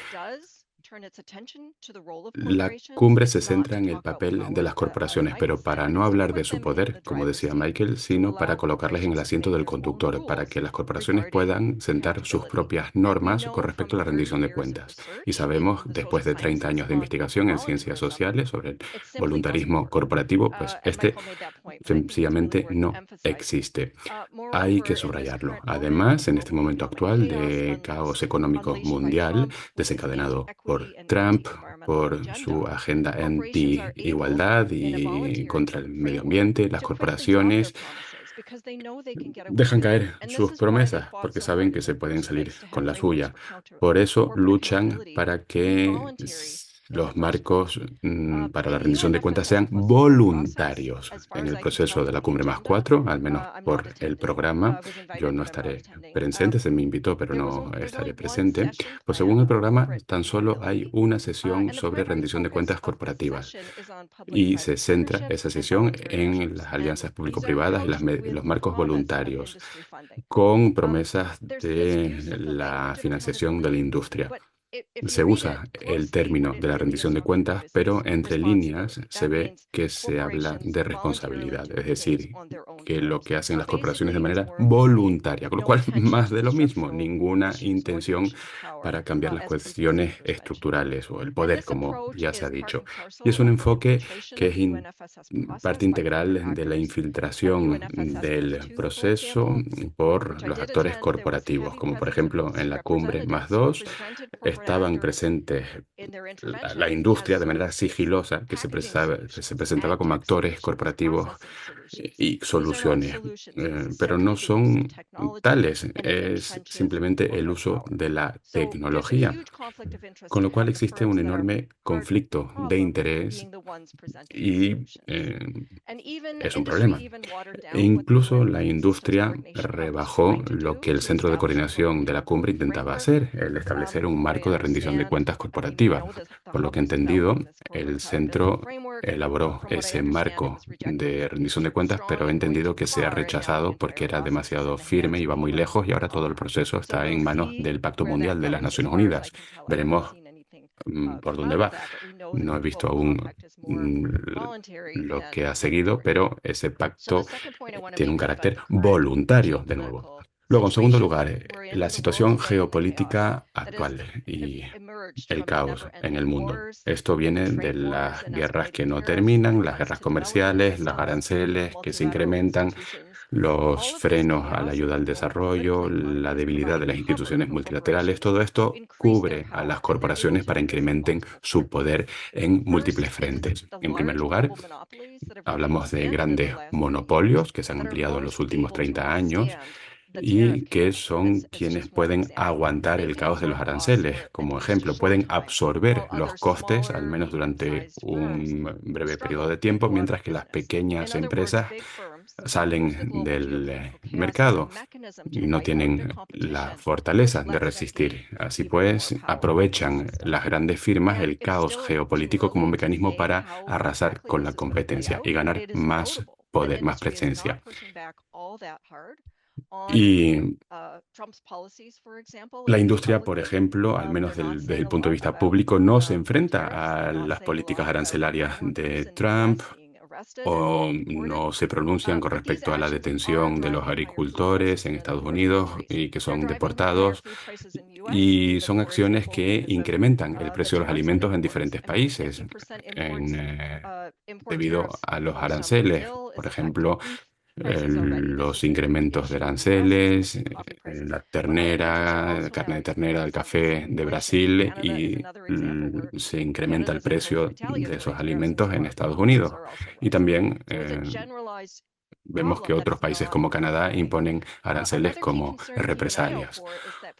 La cumbre se centra en el papel de las corporaciones, pero para no hablar de su poder, como decía Michael, sino para colocarles en el asiento del conductor, para que las corporaciones puedan sentar sus propias normas con respecto a la rendición de cuentas. Y sabemos, después de 30 años de investigación en ciencias sociales sobre el voluntarismo corporativo, pues este sencillamente no existe. Hay que subrayarlo. Además, en este momento actual de caos económico mundial, desencadenado por Trump, por su agenda anti-igualdad y contra el medio ambiente, las corporaciones dejan caer sus promesas porque saben que se pueden salir con la suya. Por eso luchan para que los marcos para la rendición de cuentas sean voluntarios en el proceso de la cumbre +4, al menos por el programa. Yo no estaré presente, se me invitó, pero no estaré presente. Pues según el programa, tan solo hay una sesión sobre rendición de cuentas corporativas y se centra esa sesión en las alianzas público-privadas y los marcos voluntarios, con promesas de la financiación de la industria. Se usa el término de la rendición de cuentas, pero entre líneas se ve que se habla de responsabilidad, es decir, que lo que hacen las corporaciones de manera voluntaria, con lo cual más de lo mismo, ninguna intención para cambiar las cuestiones estructurales o el poder, como ya se ha dicho. Y es un enfoque que es parte integral de la infiltración del proceso por los actores corporativos, como por ejemplo en la cumbre +2, estaban presentes la industria de manera sigilosa, que se presentaba como actores corporativos y soluciones, pero no son tales, es simplemente el uso de la tecnología, con lo cual existe un enorme conflicto de interés y es un problema. E incluso la industria rebajó lo que el Centro de Coordinación de la Cumbre intentaba hacer, el establecer un marco de rendición de cuentas corporativa. Por lo que he entendido, el centro elaboró ese marco de rendición de cuentas, pero he entendido que se ha rechazado porque era demasiado firme, iba muy lejos y ahora todo el proceso está en manos del Pacto Mundial de las Naciones Unidas. Veremos por dónde va. No he visto aún lo que ha seguido, pero ese pacto tiene un carácter voluntario, de nuevo. Luego, en segundo lugar, la situación geopolítica actual y el caos en el mundo. Esto viene de las guerras que no terminan, las guerras comerciales, los aranceles que se incrementan, los frenos a la ayuda al desarrollo, la debilidad de las instituciones multilaterales. Todo esto cubre a las corporaciones para que incrementen su poder en múltiples frentes. En primer lugar, hablamos de grandes monopolios que se han ampliado en los últimos 30 años y que son quienes pueden aguantar el caos de los aranceles. Como ejemplo, pueden absorber los costes, al menos durante un breve periodo de tiempo, mientras que las pequeñas empresas salen del mercado y no tienen la fortaleza de resistir. Así pues, aprovechan las grandes firmas el caos geopolítico como un mecanismo para arrasar con la competencia y ganar más poder, más presencia. Y La industria, por ejemplo, al menos desde el punto de vista público, no se enfrenta a las políticas arancelarias de Trump o no se pronuncian con respecto a la detención de los agricultores en Estados Unidos y que son deportados. Y son acciones que incrementan el precio de los alimentos en diferentes países debido a los aranceles. Por ejemplo, los incrementos de aranceles, la ternera, carne de ternera, el café de Brasil y se incrementa el precio de esos alimentos en Estados Unidos. Y también vemos que otros países como Canadá imponen aranceles como represalias.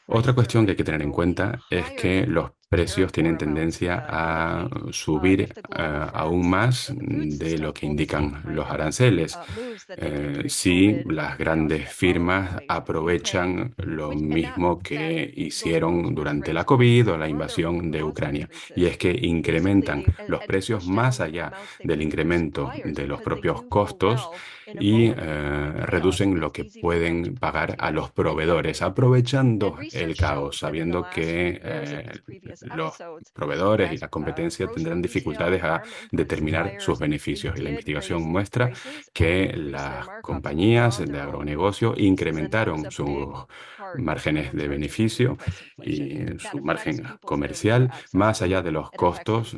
Otra cuestión que hay que tener en cuenta es que los precios tienen tendencia a subir aún más de lo que indican los aranceles. Si las grandes firmas aprovechan lo mismo que hicieron durante la COVID o la invasión de Ucrania, y es que incrementan los precios más allá del incremento de los propios costos y reducen lo que pueden pagar a los proveedores, aprovechando el caos, sabiendo que los proveedores y la competencia tendrán dificultades a determinar sus beneficios. Y la investigación muestra que las compañías de agronegocio incrementaron sus márgenes de beneficio y su margen comercial más allá de los costos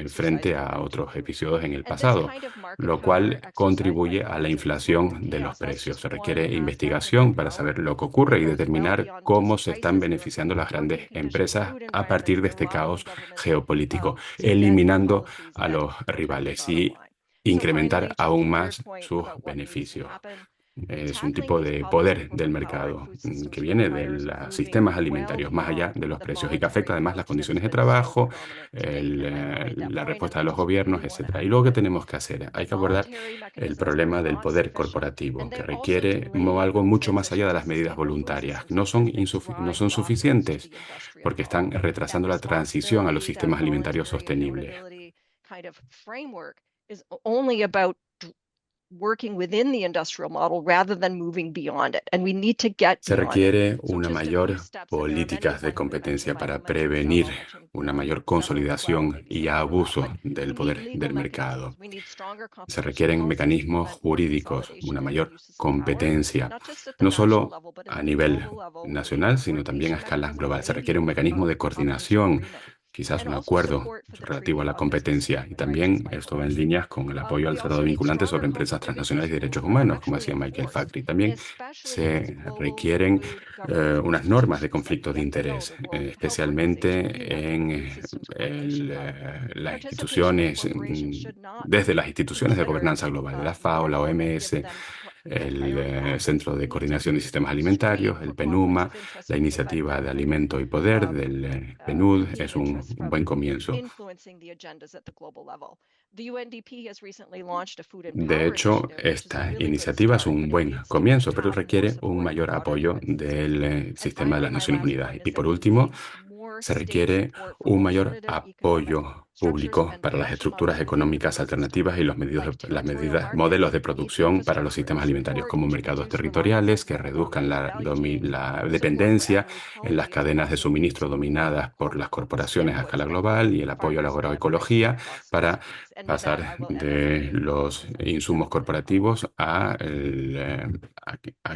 frente a otros episodios en el pasado, lo cual contribuye a la inflación de los precios. Se requiere investigación para saber lo que ocurre y determinar cómo se están beneficiando las grandes empresas a partir de este caos geopolítico, eliminando a los rivales y incrementar aún más sus beneficios. Es un tipo de poder del mercado que viene de los sistemas alimentarios, más allá de los precios, y que afecta además las condiciones de trabajo, la respuesta de los gobiernos, etcétera. Y luego, ¿qué tenemos que hacer? Hay que abordar el problema del poder corporativo, que requiere algo mucho más allá de las medidas voluntarias. No son suficientes porque están retrasando la transición a los sistemas alimentarios sostenibles. Se requiere una mayor política de competencia para prevenir una mayor consolidación y abuso del poder del mercado. Se requieren mecanismos jurídicos, una mayor competencia, no solo a nivel nacional, sino también a escala global. Se requiere un mecanismo de coordinación, quizás un acuerdo relativo a la competencia, y también esto va en líneas con el apoyo al Tratado Vinculante sobre Empresas Transnacionales y Derechos Humanos, como decía Michael Factory. También se requieren unas normas de conflicto de interés, especialmente en las instituciones, desde las instituciones de gobernanza global, la FAO, la OMS, el Centro de Coordinación de Sistemas Alimentarios, el PNUMA, la Iniciativa de Alimento y Poder del PNUD es un buen comienzo. De hecho, esta iniciativa es un buen comienzo, pero requiere un mayor apoyo del sistema de las Naciones Unidas. Y por último, se requiere un mayor apoyo público para las estructuras económicas alternativas y las modelos de producción para los sistemas alimentarios, como mercados territoriales que reduzcan la dependencia en las cadenas de suministro dominadas por las corporaciones a escala global, y el apoyo a la agroecología para pasar de los insumos corporativos a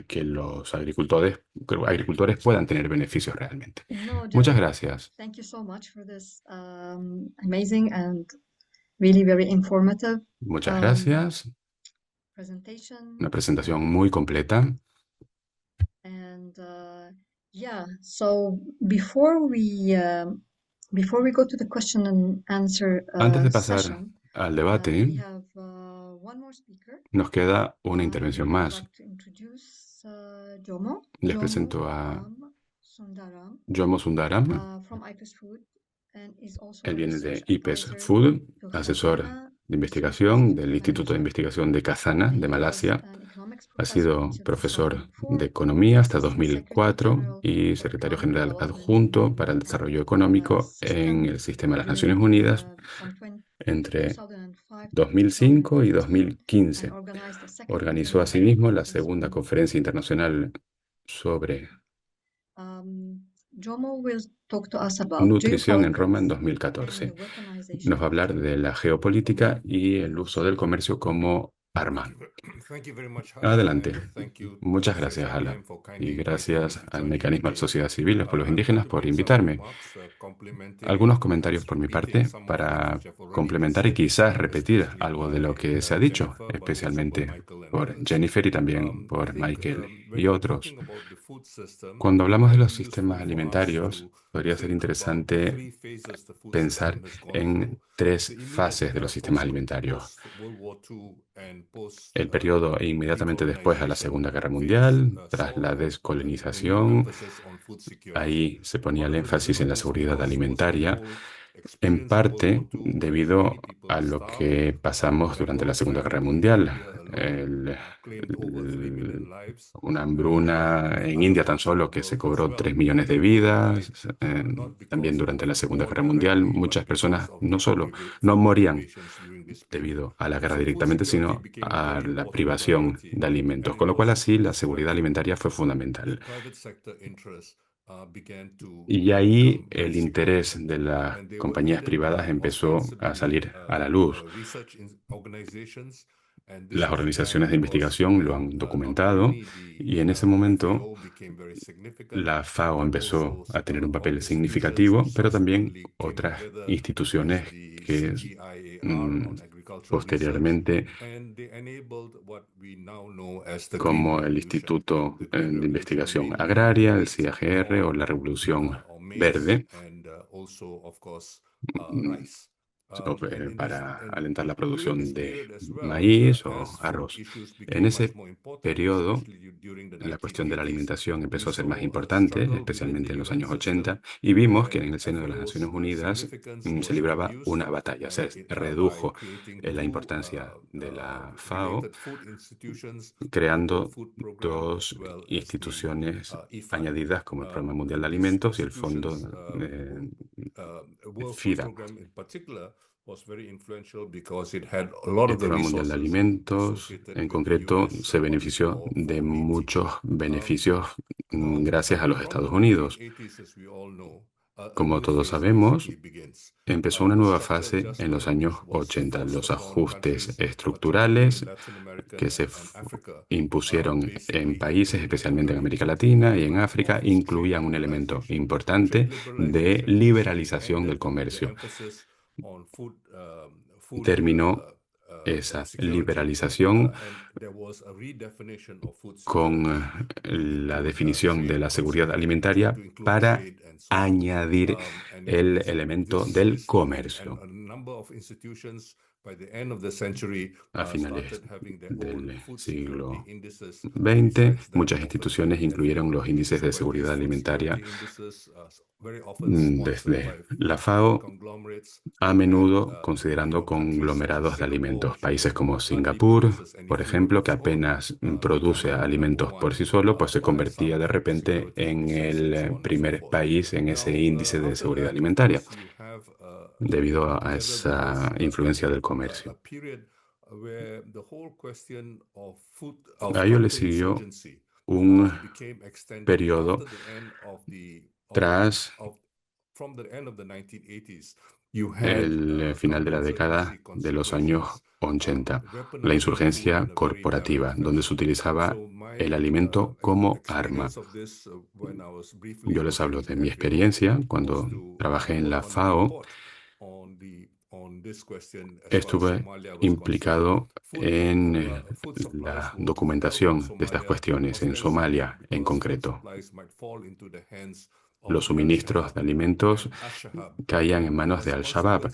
que los agricultores puedan tener beneficios realmente. Muchas gracias. Thank you so much for this amazing and really very informative Muchas gracias. presentation. Una presentación muy completa. And yeah, so before we go to the question and answer Antes de pasar session, al we debate, have one more speaker. nos queda una intervención I'd más. like to introduce Jomo. Les presento a Sundaram Jomo Sundaram. from IPES Food, and is also Él a viene de research IPES advisor Food, to asesor Khazanah de investigación Institute del in Instituto de Malaysia. Investigación de Khazanah de He was Malasia. an economics Ha professor sido until profesor 2004, de Economía hasta Assistant Secretary 2004 General y for secretario Economic general Development adjunto para el desarrollo económico en System el sistema de las Naciones during Unidas from entre 2005 to 2005 y 2015, 2015. and organized the second Organizó International asimismo la Conference segunda on conferencia internacional sobre Nutrición en Roma en 2014. Nos va a hablar de la geopolítica y el uso del comercio como arma. Adelante. Muchas gracias, Ala. Y gracias al Mecanismo de la Sociedad Civil, los pueblos indígenas, por invitarme. Algunos comentarios por mi parte para complementar y quizás repetir algo de lo que se ha dicho, especialmente por Jennifer y también por Michael y otros. Cuando hablamos de los sistemas alimentarios, podría ser interesante pensar en 3 fases de los sistemas alimentarios. El periodo inmediatamente después a la Segunda Guerra Mundial, tras la descolonización, ahí se ponía el énfasis en la seguridad alimentaria, en parte debido a lo que pasamos durante la Segunda Guerra Mundial. Una hambruna en India tan solo que se cobró 3 millones de vidas. También durante la Segunda Guerra Mundial muchas personas no solo no morían debido a la guerra directamente, sino a la privación de alimentos, con lo cual así la seguridad alimentaria fue fundamental. Y ahí el interés de las compañías privadas empezó a salir a la luz. Las organizaciones de investigación lo han documentado y en ese momento la FAO empezó a tener un papel significativo, pero también otras instituciones que posteriormente, como el Instituto de Investigación Agraria, el CIAGR o la Revolución Verde, para alentar la producción de maíz o arroz. En ese periodo, la cuestión de la alimentación empezó a ser más importante, especialmente en los años 80, y vimos que en el seno de las Naciones Unidas se libraba una batalla. Se redujo la importancia de la FAO, creando 2 instituciones añadidas como el Programa Mundial de Alimentos y el Fondo FIDA. El Programa Mundial de Alimentos, en concreto, se benefició de muchos beneficios gracias a los Estados Unidos. Como todos sabemos, empezó una nueva fase en los años 80, los ajustes estructurales que se impusieron en países, especialmente en América Latina y en África, incluían un elemento importante de liberalización del comercio. Terminó esa liberalización con la definición de la seguridad alimentaria para añadir el elemento del comercio. A finales del siglo XX, muchas instituciones incluyeron los índices de seguridad alimentaria desde la FAO, a menudo considerando conglomerados de alimentos. Países como Singapur, por ejemplo, que apenas produce alimentos por sí solo, pues se convertía de repente en el primer país en ese índice de seguridad alimentaria, debido a esa influencia del comercio. A ello le siguió un periodo tras el final de la década de los años 80, la insurgencia corporativa, donde se utilizaba el alimento como arma. Yo les hablo de mi experiencia cuando trabajé en la FAO. Estuve implicado en la documentación de estas cuestiones en Somalia en concreto. Los suministros de alimentos caían en manos de Al-Shabaab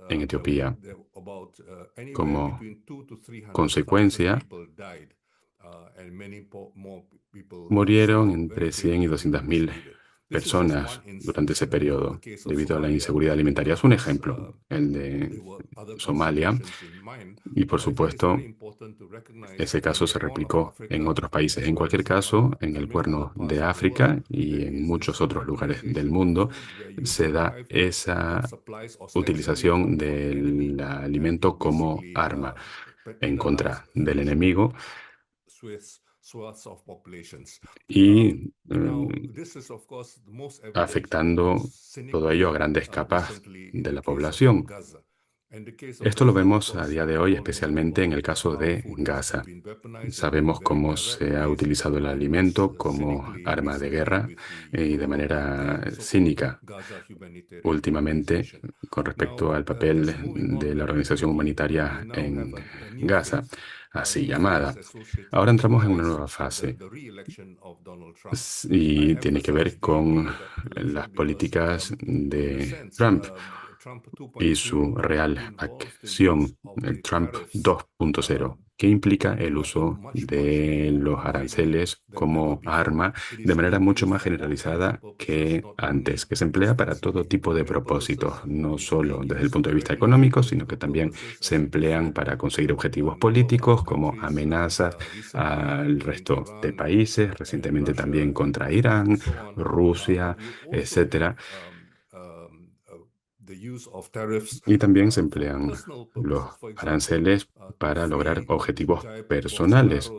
en Etiopía. Como consecuencia, murieron entre 100 y 200.000 personas durante ese periodo debido a la inseguridad alimentaria. Es un ejemplo, el de Somalia, y por supuesto ese caso se replicó en otros países. En cualquier caso, en el Cuerno de África y en muchos otros lugares del mundo se da esa utilización del alimento como arma en contra del enemigo, y afectando todo ello a grandes capas de la población. Esto lo vemos a día de hoy, especialmente en el caso de Gaza. Sabemos cómo se ha utilizado el alimento como arma de guerra y de manera cínica últimamente con respecto al papel de la organización humanitaria en Gaza, así llamada. Ahora entramos en una nueva fase y tiene que ver con las políticas de Trump y su real acción, el Trump 2.0, que implica el uso de los aranceles como arma de manera mucho más generalizada que antes, que se emplea para todo tipo de propósitos, no solo desde el punto de vista económico, sino que también se emplean para conseguir objetivos políticos como amenazas al resto de países, recientemente también contra Irán, Rusia, etcétera. Y también se emplean los aranceles para lograr objetivos personales,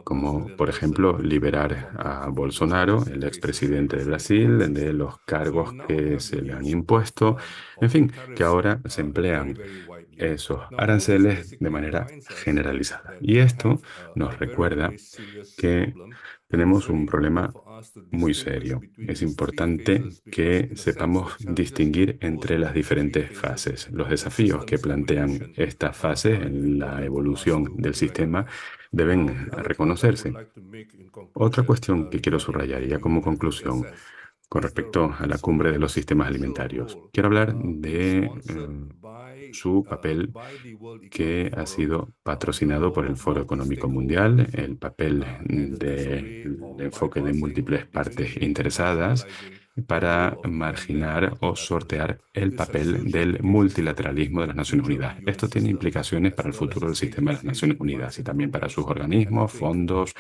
como por ejemplo liberar a Bolsonaro, el expresidente de Brasil, de los cargos que se le han impuesto. En fin, que ahora se emplean esos aranceles de manera generalizada. Y esto nos recuerda que tenemos un problema muy serio. Es importante que sepamos distinguir entre las diferentes fases. Los desafíos que plantean estas fases en la evolución del sistema deben reconocerse. Otra cuestión que quiero subrayar ya como conclusión con respecto a la cumbre de los sistemas alimentarios. Quiero hablar de su papel que ha sido patrocinado por el Foro Económico Mundial, el papel del enfoque de múltiples partes interesadas para marginar o sortear el papel del multilateralismo de las Naciones Unidas. Esto tiene implicaciones para el futuro del sistema de las Naciones Unidas y también para sus organismos, fondos,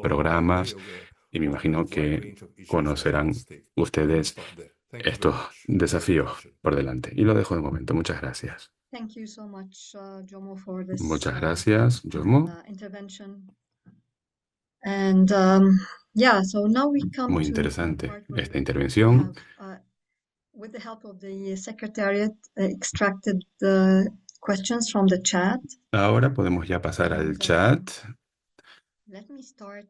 programas, y me imagino que conocerán ustedes estos desafíos por delante. Y lo dejo de momento. Muchas gracias. Thank you so much, Jomo, for this Muchas gracias, Jomo. intervention. And yeah, so now we come Muy to the interesante part where esta we intervención. have, with the help of the secretariat, extracted the questions from the chat. Ahora podemos ya pasar al And chat. let me start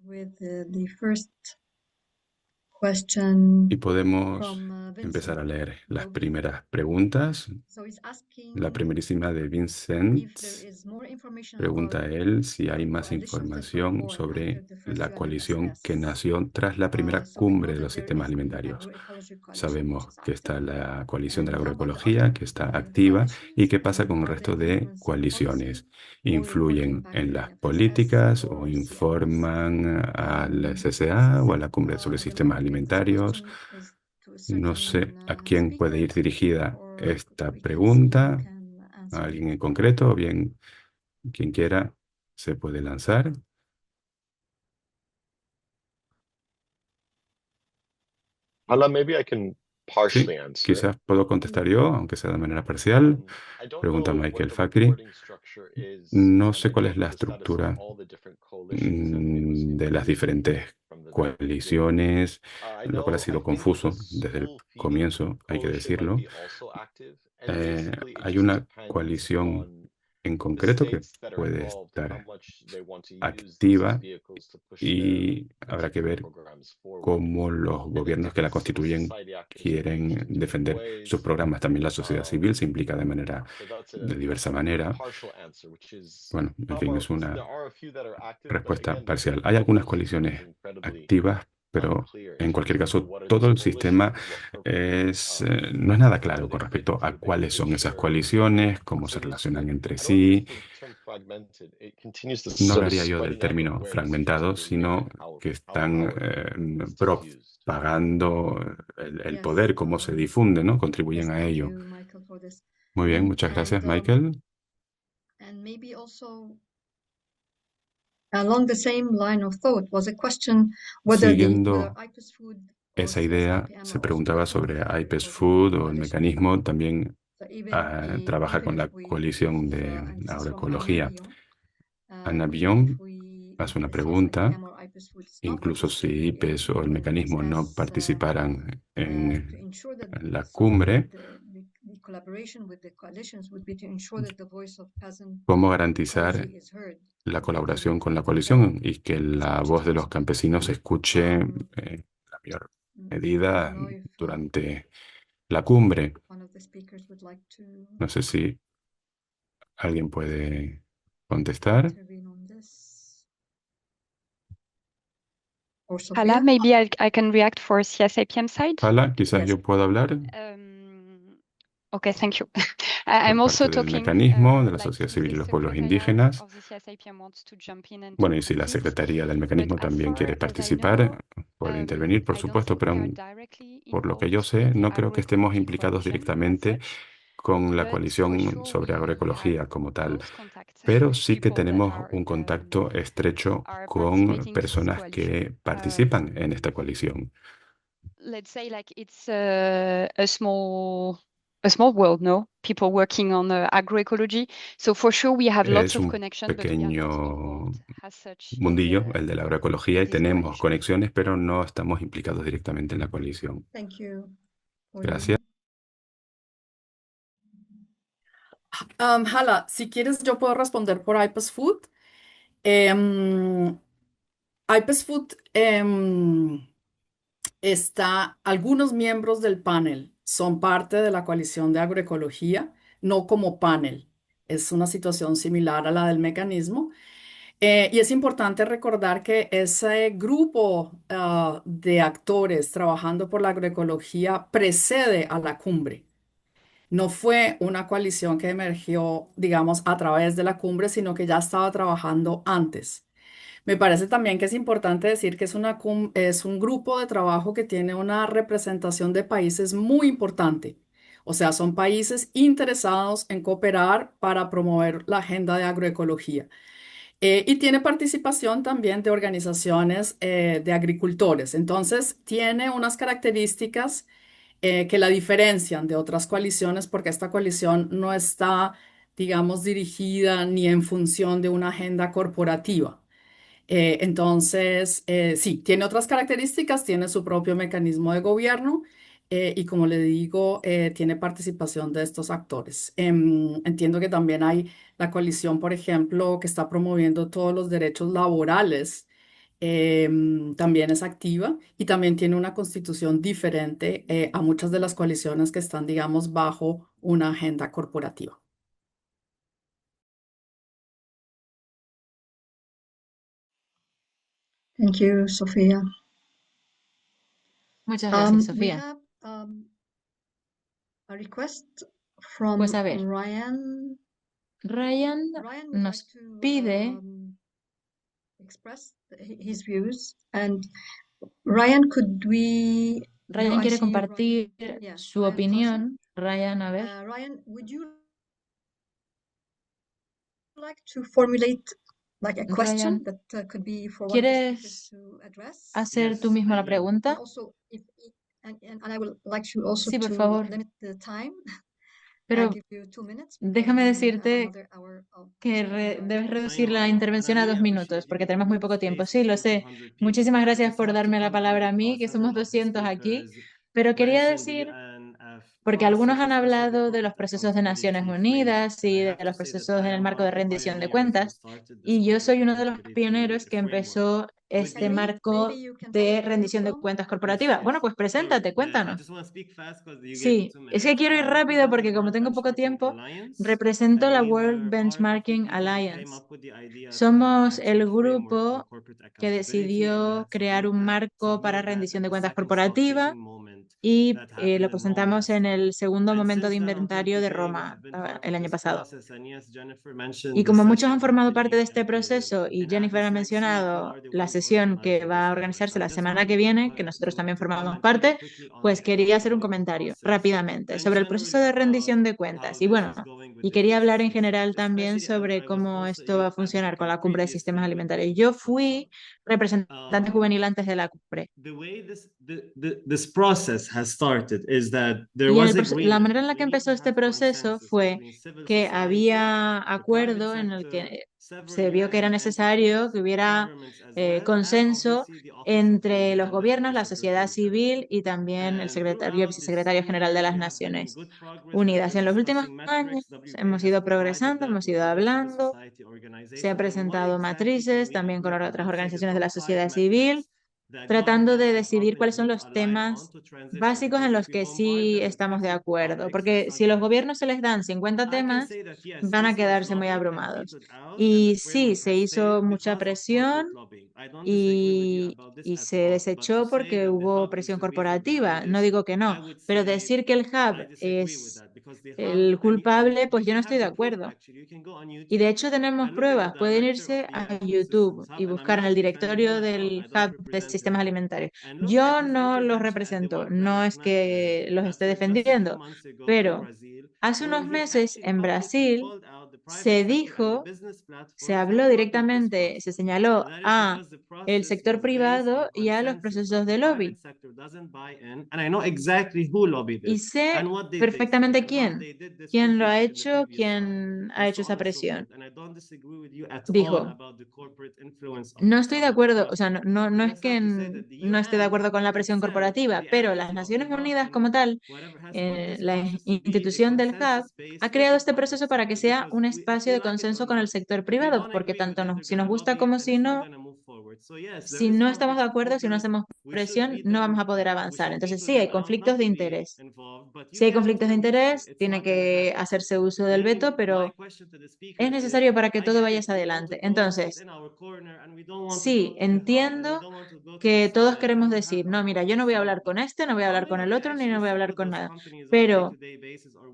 with the first question Y podemos from empezar a Vincent. leer las primeras preguntas. So he's asking La primerísima de Vincent if there is more information pregunta a about él si hay más coalitions that were información born sobre after the first la coalición que UNFSS. nació tras la primera So we know cumbre de that los there sistemas is the alimentarios. Agroecology Coalition, which Sabemos is que está active. la coalición de la And how about the agroecología, que está activa, coalitions? y qué pasa And con el are they resto de influencing coaliciones. policy or what ¿Influyen impact en the las UNFSS políticas o or CAPs? informan al CCA o a la cumbre sobre I don't sistemas know if this alimentarios? question is to a No sé certain a quién puede speaker ir dirigida or esta we can see who pregunta, can a answer. alguien en concreto, o bien quien quiera se puede lanzar. Hala, maybe I can Sí, partially answer it. quizás puedo contestar yo, aunque sea de manera parcial. I don't Pregunta know what Michael the Fakri. reporting structure is. No sé I cuál don't es know la the status of estructura all the different coalitions that it was de las included diferentes from the very beginning. coaliciones, I lo cual ha know, I sido think the confuso desde el school feeding comienzo, hay que coalition might decirlo. be also active. And basically, it Hay just una depends coalición on en the concreto que states that are puede involved and how estar much they want to use these activa vehicles to push their y habrá que particular ver programs forward. cómo los And then gobiernos que la civil constituyen society actors engaged quieren in different defender sus ways. programas. También la sociedad civil se implica de manera So that's de diversa a manera. partial answer, which is Bueno, en fin, es una there are a few that are active, but respuesta again, the parcial. Hay algunas composition is coaliciones incredibly activas, pero unclear in en cualquier terms of caso what are todo these el sistema coalitions, what purposes, no es nada how claro do con they fit respecto into a the big cuáles son esas picture. coaliciones, cómo se So relacionan entre I don't sí. use the term fragmented. It continues the No sort of hablaría yo del spreading out of término where these funds are fragmentado, being made sino and que how están it's diffused. propagando el Yes, poder, cómo se difunde, ¿no? Contribuyen yes, a thank ello. you, Michael, for this. Muy bien, muchas gracias, Michael. And maybe also along the same line of thought was a question whether Siguiendo IPES Food esa idea, se preguntaba sobre IPES Food o el mecanismo también trabaja con la coalición de agroecología. Ana Bion hace una pregunta, incluso si IPES o el mecanismo no participaran en la cumbre, ¿cómo garantizar la colaboración con la coalición y que la voz de los campesinos se escuche en la mayor medida durante la cumbre? No sé si alguien puede contestar. Hala, maybe I can react for CSIPM side. Hala, quizás Yes. yo pueda hablar Okay, thank you. por I'm also parte del talking, mecanismo, de la like, sociedad if civil y the los pueblos secretariat indígenas. of the CSIPM wants to jump in and Bueno, to y si la complete. Secretaría del But Mecanismo as también quiere far as I participar, know, puede intervenir, por I don't supuesto, think pero we are directly por lo que yo involved sé, with the no creo que estemos agroecology implicados coalition as directamente such, con la but for coalición sure sobre we have agroecología como tal, close contacts pero with sí que people that tenemos un contacto estrecho are con participating in this personas coalition. que participan en esta coalición. Let's say like it's a small world, no? People working on agroecology. So for sure we have lots Es of un connection, but we are not pequeño involved as such in mundillo, el de la agroecología, y this tenemos coalition. conexiones, pero no estamos implicados directamente en la coalición. Thank you. Gracias. Hala, si quieres yo puedo responder por IPES Food. IPES Food algunos miembros del panel son parte de la coalición de agroecología, no como panel. Es una situación similar a la del mecanismo. Y es importante recordar que ese grupo de actores trabajando por la agroecología precede a la cumbre. No fue una coalición que emergió, digamos, a través de la cumbre, sino que ya estaba trabajando antes. Me parece también que es importante decir que es un grupo de trabajo que tiene una representación de países muy importante. O sea, son países interesados en cooperar para promover la agenda de agroecología. Y tiene participación también de organizaciones de agricultores. Entonces, tiene unas características que la diferencian de otras coaliciones porque esta coalición no está, digamos, dirigida ni en función de una agenda corporativa. Entonces, sí, tiene otras características, tiene su propio mecanismo de gobierno y como le digo, tiene participación de estos actores. Entiendo que también hay la coalición, por ejemplo, que está promoviendo todos los derechos laborales. También es activa y también tiene una constitución diferente a muchas de las coaliciones que están, digamos, bajo una agenda corporativa. Thank you, Sofía. Muchas gracias, We Sofía. have a request from Pues a ver, Ryan. Ryan Ryan would nos like to pide, express his views. And Ryan, could we? No, Ryan I quiere see you, Ryan. compartir Yeah, su Ryan Clausen. opinión. Ryan, a ver. Ryan, would you like to formulate like a question Ryan, that could be for one of the speakers ¿quieres to address? hacer tú mismo la And pregunta? also, and I would like you also Sí, por to favor. limit the time. Pero Give you 2 minutes because déjame we have decirte another hour of que speaking debes hours. reducir la intervención a 2 minutos porque tenemos muy poco tiempo. Sí, lo sé. Muchísimas gracias por darme la palabra a mí, que somos 200 aquí. Pero quería decir, porque algunos han hablado de los procesos de Naciones Unidas y de los procesos en el marco de rendición de cuentas, y yo soy uno de los pioneros que empezó este marco de rendición de cuentas corporativa. Bueno, pues preséntate, cuéntanos. Sí, es que quiero ir rápido porque como tengo poco tiempo, represento la World Benchmarking Alliance. Somos el grupo que decidió crear un marco para rendición de cuentas corporativa y lo presentamos en el segundo momento de inventario de Roma el año pasado. Y como muchos han formado parte de este proceso y Jennifer ha mencionado la sesión que va a organizarse la semana que viene, que nosotros también formamos parte, pues quería hacer un comentario rápidamente sobre el proceso de rendición de cuentas. Y bueno, y quería hablar en general también sobre cómo esto va a funcionar con la cumbre de sistemas alimentarios. Yo fui representante juvenil antes de la cumbre. la manera en la que empezó este proceso fue que había acuerdo en el que se vio que era necesario que hubiera consenso entre los gobiernos, la sociedad civil y también el secretario y vicesecretario general de las Naciones Unidas. En los últimos años hemos ido progresando, hemos ido hablando, se han presentado matrices también con otras organizaciones de la sociedad civil, tratando de decidir cuáles son los temas básicos en los que sí estamos de acuerdo, porque si los gobiernos se les dan 50 temas, van a quedarse muy abrumados. Y sí, se hizo mucha presión y se desechó porque hubo presión corporativa. No digo que no, pero decir que el hub es el culpable, pues yo no estoy de acuerdo. Y de hecho tenemos pruebas. Pueden irse a YouTube y buscar en el directorio del Hub de Sistemas Alimentarios. Yo no los represento, no es que los esté defendiendo, pero hace unos meses en Brasil se dijo, se habló directamente, se señaló a el sector privado y a los procesos de lobby. Y sé perfectamente quién lo ha hecho, quién ha hecho esa presión. Dijo, no estoy de acuerdo, o sea, no es que no esté de acuerdo con la presión corporativa, pero las Naciones Unidas como tal, la institución del Hub, ha creado este proceso para que sea un espacio de consenso con el sector privado, porque tanto si nos gusta como si no estamos de acuerdo, si no hacemos presión, no vamos a poder avanzar. Entonces, sí, hay conflictos de interés. Si hay conflictos de interés, tiene que hacerse uso del veto, pero es necesario para que todo vaya hacia adelante. Entonces, sí, entiendo que todos queremos decir, no, mira, yo no voy a hablar con este, no voy a hablar con el otro, ni no voy a hablar con nada. Pero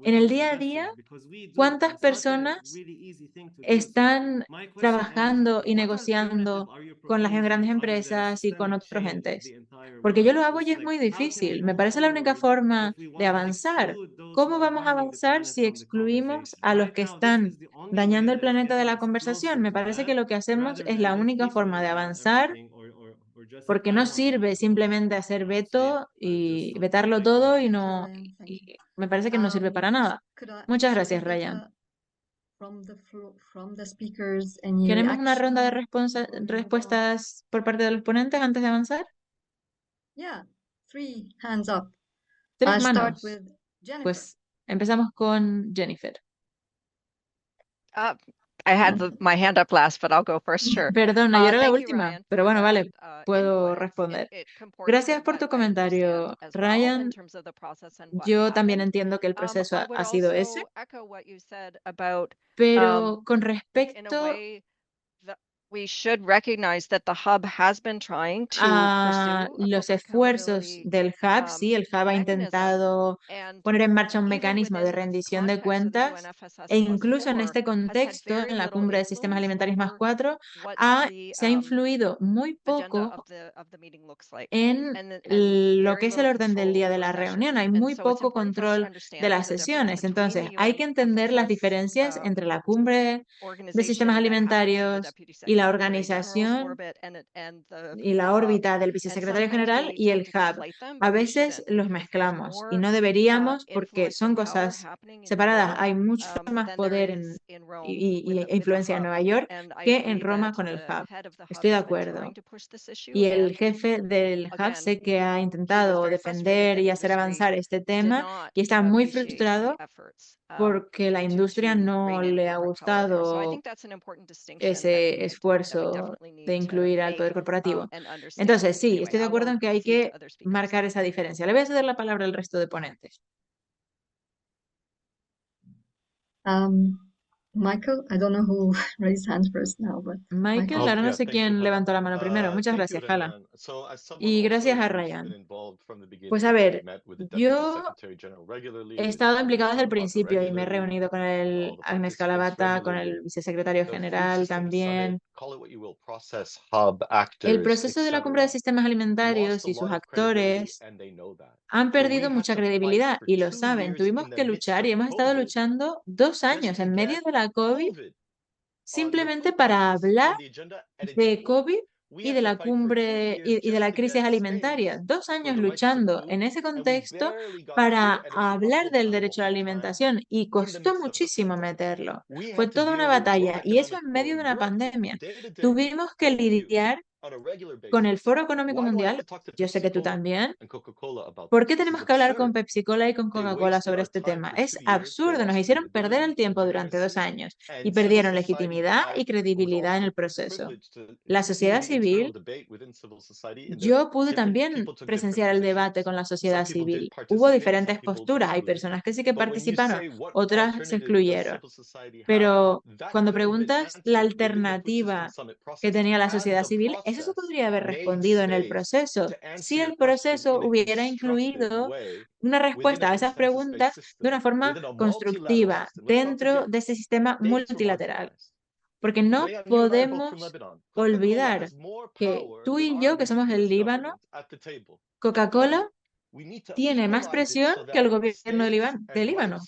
en el día a día, ¿cuántas personas están trabajando y negociando con las grandes empresas y con otros entes? Porque yo lo hago y es muy difícil. Me parece la única forma de avanzar. ¿Cómo vamos a avanzar si excluimos a los que están dañando el planeta de la conversación? Me parece que lo que hacemos es la única forma de avanzar, porque no sirve simplemente hacer veto y vetarlo todo y no, Ryan, thank you. y me parece que no sirve para nada. Muchas gracias, Ryan. From the speakers, any ¿Queremos una ronda de reaction before we move on? respuestas por parte de los ponentes antes de avanzar? Yeah, 3 hands up. 3 I'll start manos. with Jennifer. Pues empezamos con Jennifer. I had my hand up last, but I'll go first, sure. Perdona, yo era la Thank you, última, Ryan, pero for bueno, vale, that, puedo input. responder. It comports Gracias with por tu what I understand comentario, as well in Ryan. terms of the process and what Yo también happened. entiendo que el proceso I would ha sido ese, also echo what you said about, pero con in a respecto way, that we should recognize that the hub has been trying to a pursue a los corporate esfuerzos accountability del hub, sí, el hub ha mechanism, intentado and poner en marcha un even mecanismo de within the rendición de context of the cuentas UNFSS e incluso en +4, este has had contexto, very en la little cumbre de sistemas influence alimentarios más over 4, what se ha influido muy agenda poco of the meeting looks like, en and lo que very es el little orden del control día de over la sessions. reunión. Hay And muy so it's poco important for us to control de understand las there's a difference sesiones. between Entonces, the hay que entender las diferencias UNFSS entre la cumbre de sistemas organization that happens in the alimentarios Deputy y la Secretary General's organización orbit and the y la órbita del and vicesecretario sometimes general we y el tend to hub. conflate them, A but we veces shouldn't, los because there's mezclamos y more no deberíamos porque influence son and power cosas happening in New separadas. York Hay mucho más than there poder is in Rome e influencia en hub. Nueva York And I que en agree Roma that con el the hub. head of the hub Estoy de has been acuerdo. trying to push this issue, Y el and jefe del hub again, sé que ha he was intentado very frustrated defender that y hacer industry avanzar este did tema not y está muy appreciate the frustrado efforts porque la industria to no rein in le ha corporate power there. So I gustado think that's an important distinction that ese we esfuerzo definitely de need to incluir al make poder corporativo. and understand. Entonces, sí, Anyway, estoy de I acuerdo will en que hay cede to que other speakers. marcar esa diferencia. Le voy a ceder la palabra al resto de ponentes. Michael, I don't know who raised hands first now, but Michael, Oh, ahora no yeah, sé thank you, quién Hala. levantó la mano primero. Muchas Thank you, gracias, Hala. Ryan. So as someone Y also gracias a who's been Ryan. involved from the Pues a beginning, ver, met with the Deputy yo Secretary General regularly, he with estado implicado desde el Agnes Calabata principio y me he regularly, reunido con all el the Agnes participants Calabata, con regularly. el vicesecretario The Food general Systems también. Summit, call it what you will, process, hub, El actors, proceso de la cumbre de etc., sistemas lost alimentarios a y sus lot of credibility, actores and they know that. han So we perdido had mucha to fight credibilidad for y lo 2 saben. years Tuvimos in the que midst luchar of y hemos estado COVID luchando 2 just años to en medio get de la COVID COVID on the simplemente food para crisis hablar on the agenda, and it de didn't work. COVID y de la cumbre y de la crisis alimentaria. 2 años luchando en ese contexto para hablar del derecho a la alimentación y costó muchísimo meterlo. Fue toda una batalla y eso en medio de una pandemia. Tuvimos que lidiar con el Foro Económico Mundial, yo sé que tú también. ¿Por qué tenemos que hablar con Pepsi-Cola y con Coca-Cola sobre este tema? Es absurdo, nos hicieron perder el tiempo durante 2 años y perdieron legitimidad y credibilidad en el proceso. La sociedad civil, yo pude también presenciar el debate con la sociedad civil. Hubo diferentes posturas, hay personas que sí que participaron, otras se excluyeron. Pero cuando preguntas la alternativa que tenía la sociedad civil, eso se podría haber respondido en el proceso. Si el proceso hubiera incluido una respuesta a esas preguntas de una forma constructiva dentro de ese sistema multilateral. Porque no podemos olvidar que tú y yo, que somos el Líbano, Coca-Cola tiene más presión que el gobierno de Líbano.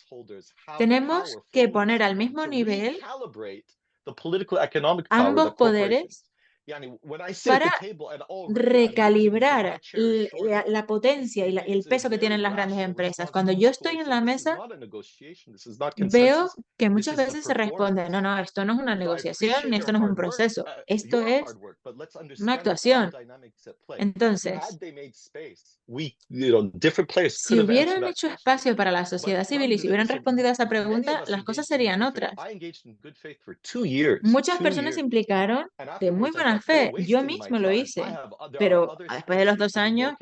Tenemos que poner al mismo nivel ambos poderes para recalibrar la potencia y el peso que tienen las grandes empresas. Cuando yo estoy en la mesa, veo que muchas veces se responde, no, esto no es una negociación ni esto no es un proceso, esto es una actuación. Entonces, si hubieran hecho espacio para la sociedad civil y si hubieran respondido a esa pregunta, las cosas serían otras. Muchas personas se implicaron de muy buena fe. Yo mismo lo hice, pero después de los 2 años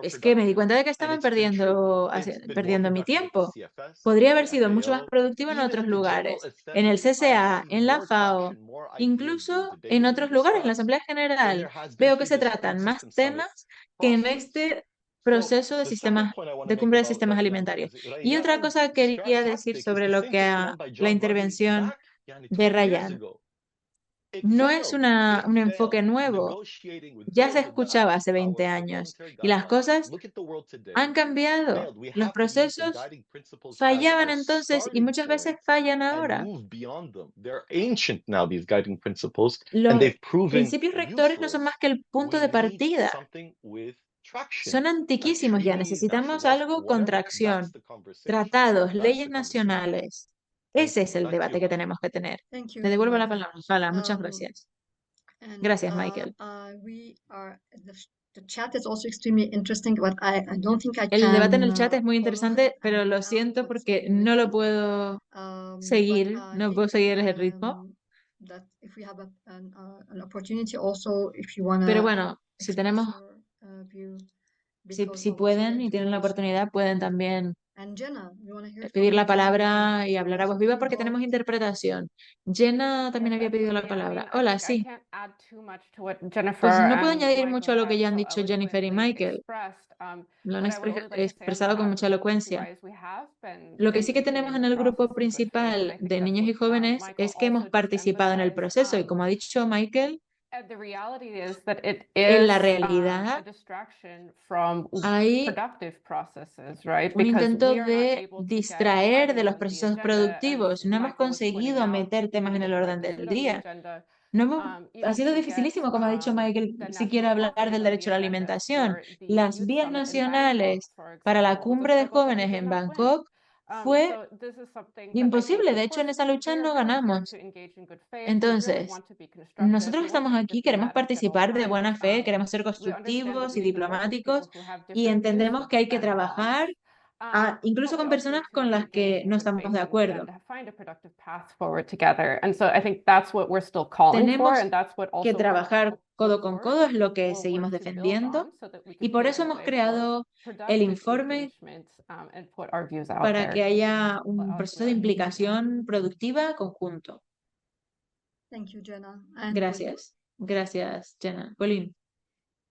es que me di cuenta de que estaban perdiendo mi tiempo. Podría haber sido mucho más productivo en otros lugares, en el CCA, en la FAO, incluso en otros lugares, en la Asamblea General. Veo que se tratan más temas que en este proceso de cumbre de sistemas alimentarios. Y otra cosa que quería decir sobre lo que la intervención de Ryan. No es un enfoque nuevo, ya se escuchaba hace 20 años y las cosas han cambiado. Los procesos fallaban entonces y muchas veces fallan ahora. Los principios rectores no son más que el punto de partida. Son antiquísimos ya, necesitamos algo con tracción, tratados, leyes nacionales. Ese es el debate que tenemos que tener. Te devuelvo la palabra. Fala, muchas gracias. Gracias, Michael. El debate en el chat es muy interesante, pero lo siento porque no lo puedo seguir, no puedo seguir el ritmo. Pero bueno, si tenemos, si pueden y tienen la oportunidad, pueden también pedir la palabra y hablar a voz viva porque tenemos interpretación. Jenna también había pedido la palabra. Hola, sí. Pues no puedo añadir mucho a lo que ya han dicho Jennifer y Michael. Lo han expresado con mucha elocuencia. Lo que sí que tenemos en el grupo principal de niños y jóvenes es que hemos participado en el proceso y como ha dicho Michael, en la realidad hay un intento de distraer de los procesos productivos. No hemos conseguido meter temas en el orden del día. Ha sido dificilísimo, como ha dicho Michael, si quiere hablar del derecho a la alimentación. Las vías nacionales para la cumbre de jóvenes en Bangkok fue imposible. De hecho, en esa lucha no ganamos. Entonces, nosotros estamos aquí, queremos participar de buena fe, queremos ser constructivos y diplomáticos y entendemos que hay que trabajar incluso con personas con las que no estamos de acuerdo. Tenemos que trabajar codo con codo, es lo que seguimos defendiendo, y por eso hemos creado el informe para que haya un proceso de implicación productiva conjunto. Gracias. Gracias, Jenna. Pauline.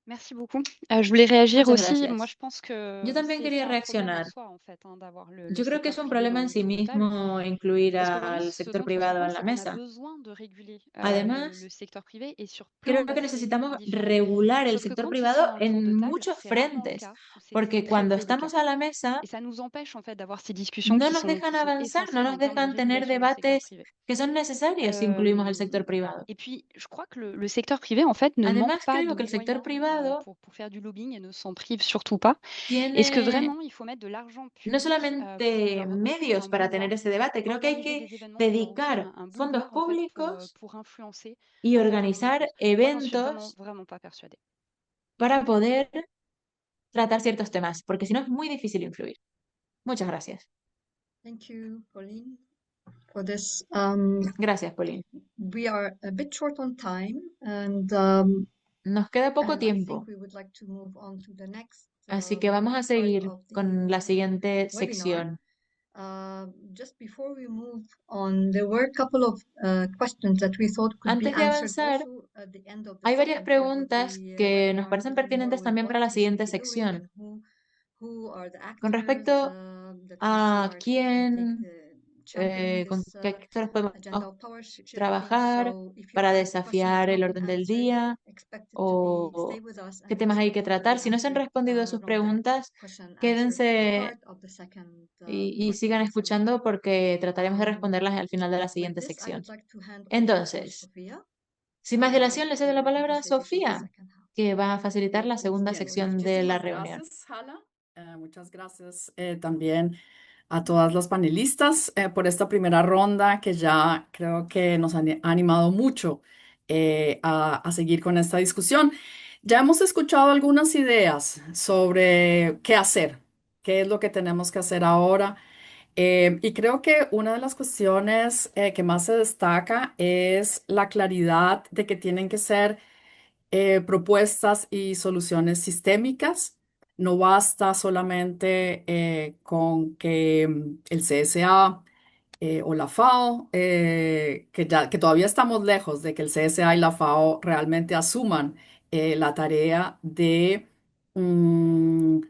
Merci beaucoup. Je voulais réagir Muchas aussi. Moi, gracias. je pense que Yo también c'est quería un problème en reaccionar. soi, en fait, d'avoir le Yo creo que secteur es un privé problema en autour sí de table. mismo incluir Et ce qu'on a vu al ce sector dont on se rend privado en compte, la c'est qu'on a mesa. besoin de réguler Además, le secteur privé et sur plein creo que d'aspects necesitamos différents. regular el Sauf que sector quand ils sont privado autour de en table, muchos c'est rarement le frentes, cas ou c'est porque très cuando délicat. estamos a la mesa Et ça nous empêche en fait d'avoir ces discussions no qui nos sont, dejan avanzar, no essentielles nos en termes de dejan tener régulation du secteur debates privé. que son necesarios si incluimos el sector privado. Et puis, je crois que le secteur privé, en fait, ne manque Además, pas de creo que el sector moyens privado pour faire du lobbying et ne s'en prive surtout pas. Est-ce que tiene vraiment il faut mettre de l'argent no public solamente pour offrir medios un para tener mandat, ese debate, creo que hay organiser que des événements pour leur offrir dedicar un fondos boudoir en fait públicos pour influencer y un certain nombre de organizar choses? Moi, j'en suis eventos vraiment pas persuadée. para poder tratar ciertos temas, porque si no es muy difícil influir. Muchas gracias. Thank you, Pauline, for this. Gracias, Pauline. We are a bit short on time, and Nos queda poco I tiempo, think we would like to move on to the next así que vamos a part seguir of con la the siguiente webinar. sección. Just before we move on, there were a couple of questions that we thought could be Antes de answered avanzar, also at the end of the hay varias second part of preguntas the que nos webinar, parecen dealing more pertinentes with también what para la we should siguiente be doing sección. and who are the Con actors respecto that we see a are quién, championing con this qué actores podemos agenda of power shifting. trabajar So if you para have questions desafiar el not been orden del answered, día, expected to be o stay with us qué and temas hay expect que them to tratar. be Si no se han answered respondido sus from the preguntas, question and answer quédense part of the second y part of sigan this escuchando webinar. porque trataremos de responderlas al final de la With siguiente this, I sección. would like to hand over to Entonces, Sophia sin más dilación, le cedo la for the palabra a facilitation of the Sofía, second half. que va a facilitar la segunda Bien, sección de la muchísimas reunión. gracias, Hala. Muchas gracias también a todas las panelistas por esta primera ronda que ya creo que nos ha animado mucho a seguir con esta discusión. Ya hemos escuchado algunas ideas sobre qué hacer, qué es lo que tenemos que hacer ahora. Y creo que una de las cuestiones que más se destaca es la claridad de que tienen que ser propuestas y soluciones sistémicas. No basta solamente con que el CSA o la FAO, que todavía estamos lejos de que el CSA y la FAO realmente asuman la tarea de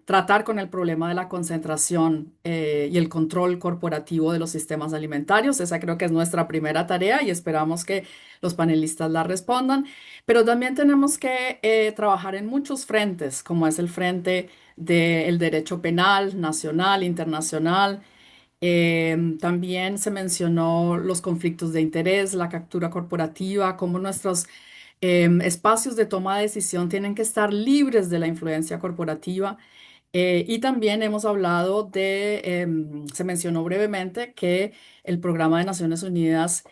tratar con el problema de la concentración y el control corporativo de los sistemas alimentarios. Esa creo que es nuestra primera tarea y esperamos que los panelistas la respondan. Pero también tenemos que trabajar en muchos frentes, como es el frente del derecho penal, nacional, internacional. También se mencionó los conflictos de interés, la captura corporativa, cómo nuestros espacios de toma de decisión tienen que estar libres de la influencia corporativa. Y también hemos hablado se mencionó brevemente que el Programa de Naciones Unidas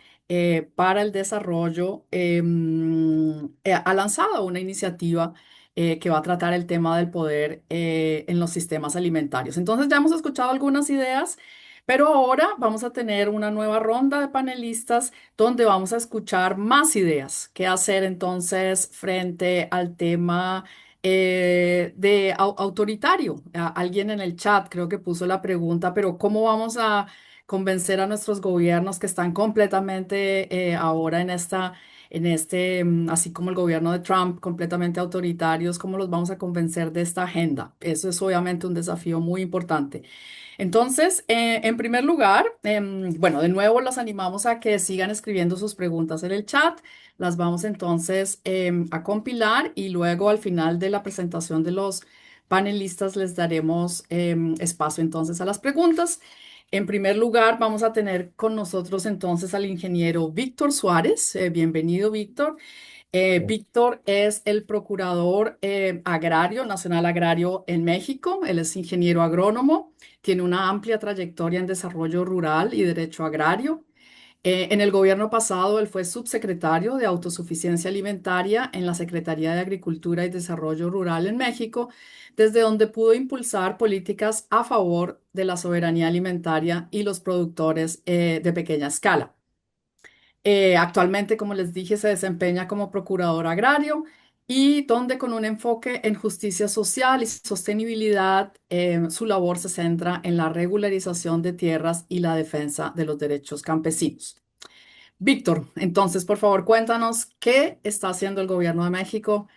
para el Desarrollo ha lanzado una iniciativa que va a tratar el tema del poder en los sistemas alimentarios. Entonces ya hemos escuchado algunas ideas, pero ahora vamos a tener una nueva ronda de panelistas donde vamos a escuchar más ideas. ¿Qué hacer entonces frente al tema? Autoritario. Alguien en el chat creo que puso la pregunta, pero ¿cómo vamos a convencer a nuestros gobiernos que están completamente ahora así como el gobierno de Trump, completamente autoritarios, cómo los vamos a convencer de esta agenda? Eso es obviamente un desafío muy importante. Entonces, en primer lugar, bueno, de nuevo los animamos a que sigan escribiendo sus preguntas en el chat. Las vamos entonces a compilar y luego al final de la presentación de los panelistas les daremos espacio entonces a las preguntas. En primer lugar, vamos a tener con nosotros entonces al ingeniero Víctor Suárez. Bienvenido, Víctor. Víctor es el procurador agrario, nacional agrario en México. Él es ingeniero agrónomo, tiene una amplia trayectoria en desarrollo rural y derecho agrario. En el gobierno pasado, él fue subsecretario de Autosuficiencia Alimentaria en la Secretaría de Agricultura y Desarrollo Rural en México, desde donde pudo impulsar políticas a favor de la soberanía alimentaria y los productores de pequeña escala. Actualmente, como les dije, se desempeña como procurador agrario y donde con un enfoque en justicia social y sostenibilidad, su labor se centra en la regularización de tierras y la defensa de los derechos campesinos. Víctor, entonces, por favor, cuéntanos qué está haciendo el gobierno de México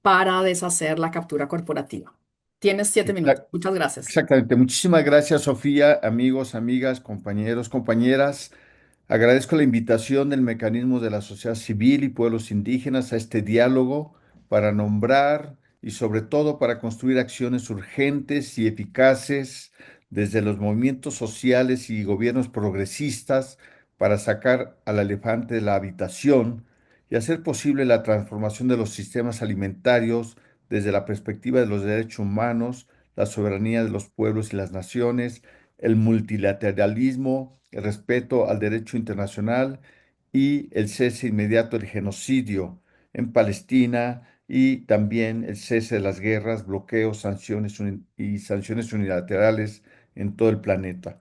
para deshacer la captura corporativa. Tienes 7 minutos. Muchas gracias. Exactamente. Muchísimas gracias, Sofía, amigos, amigas, compañeros, compañeras. Agradezco la invitación del mecanismo de la sociedad civil y pueblos indígenas a este diálogo para nombrar y sobre todo para construir acciones urgentes y eficaces desde los movimientos sociales y gobiernos progresistas para sacar al elefante de la habitación y hacer posible la transformación de los sistemas alimentarios desde la perspectiva de los derechos humanos, la soberanía de los pueblos y las naciones, el multilateralismo, el respeto al derecho internacional y el cese inmediato del genocidio en Palestina y también el cese de las guerras, bloqueos, y sanciones unilaterales en todo el planeta.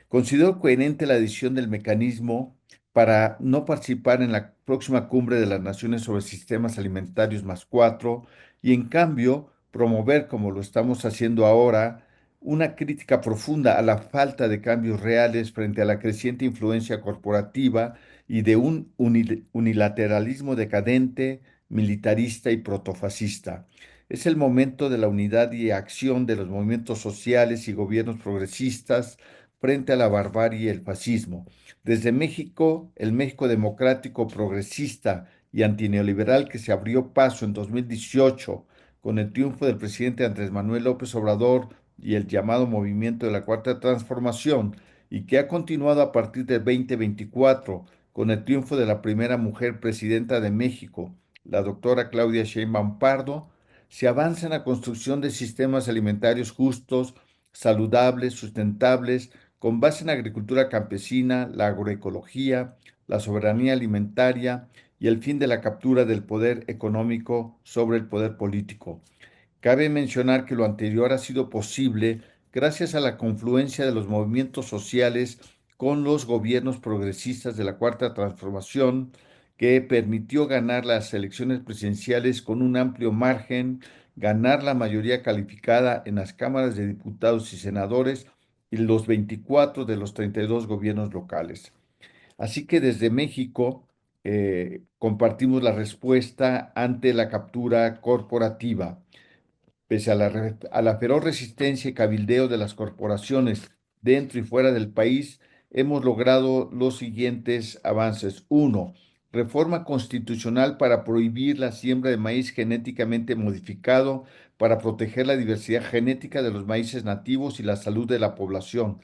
Considero coherente la decisión del mecanismo para no participar en la próxima cumbre de las Naciones sobre Sistemas Alimentarios más cuatro y en cambio promover, como lo estamos haciendo ahora, una crítica profunda a la falta de cambios reales frente a la creciente influencia corporativa y de un unilateralismo decadente, militarista y protofascista. Es el momento de la unidad y acción de los movimientos sociales y gobiernos progresistas frente a la barbarie y el fascismo. Desde México, el México democrático, progresista y antineoliberal que se abrió paso en 2018 con el triunfo del presidente Andrés Manuel López Obrador y el llamado movimiento de la Cuarta Transformación, y que ha continuado a partir de 2024 con el triunfo de la primera mujer presidenta de México, la doctora Claudia Sheinbaum Pardo, se avanza en la construcción de sistemas alimentarios justos, saludables, sustentables, con base en agricultura campesina, la agroecología, la soberanía alimentaria y el fin de la captura del poder económico sobre el poder político. Cabe mencionar que lo anterior ha sido posible gracias a la confluencia de los movimientos sociales con los gobiernos progresistas de la Cuarta Transformación, que permitió ganar las elecciones presidenciales con un amplio margen, ganar la mayoría calificada en las cámaras de diputados y senadores y los 24 de los 32 gobiernos locales. Así que desde México compartimos la respuesta ante la captura corporativa. Pese a la feroz resistencia y cabildeo de las corporaciones dentro y fuera del país, hemos logrado los siguientes avances. Uno, reforma constitucional para prohibir la siembra de maíz genéticamente modificado para proteger la diversidad genética de los maíces nativos y la salud de la población.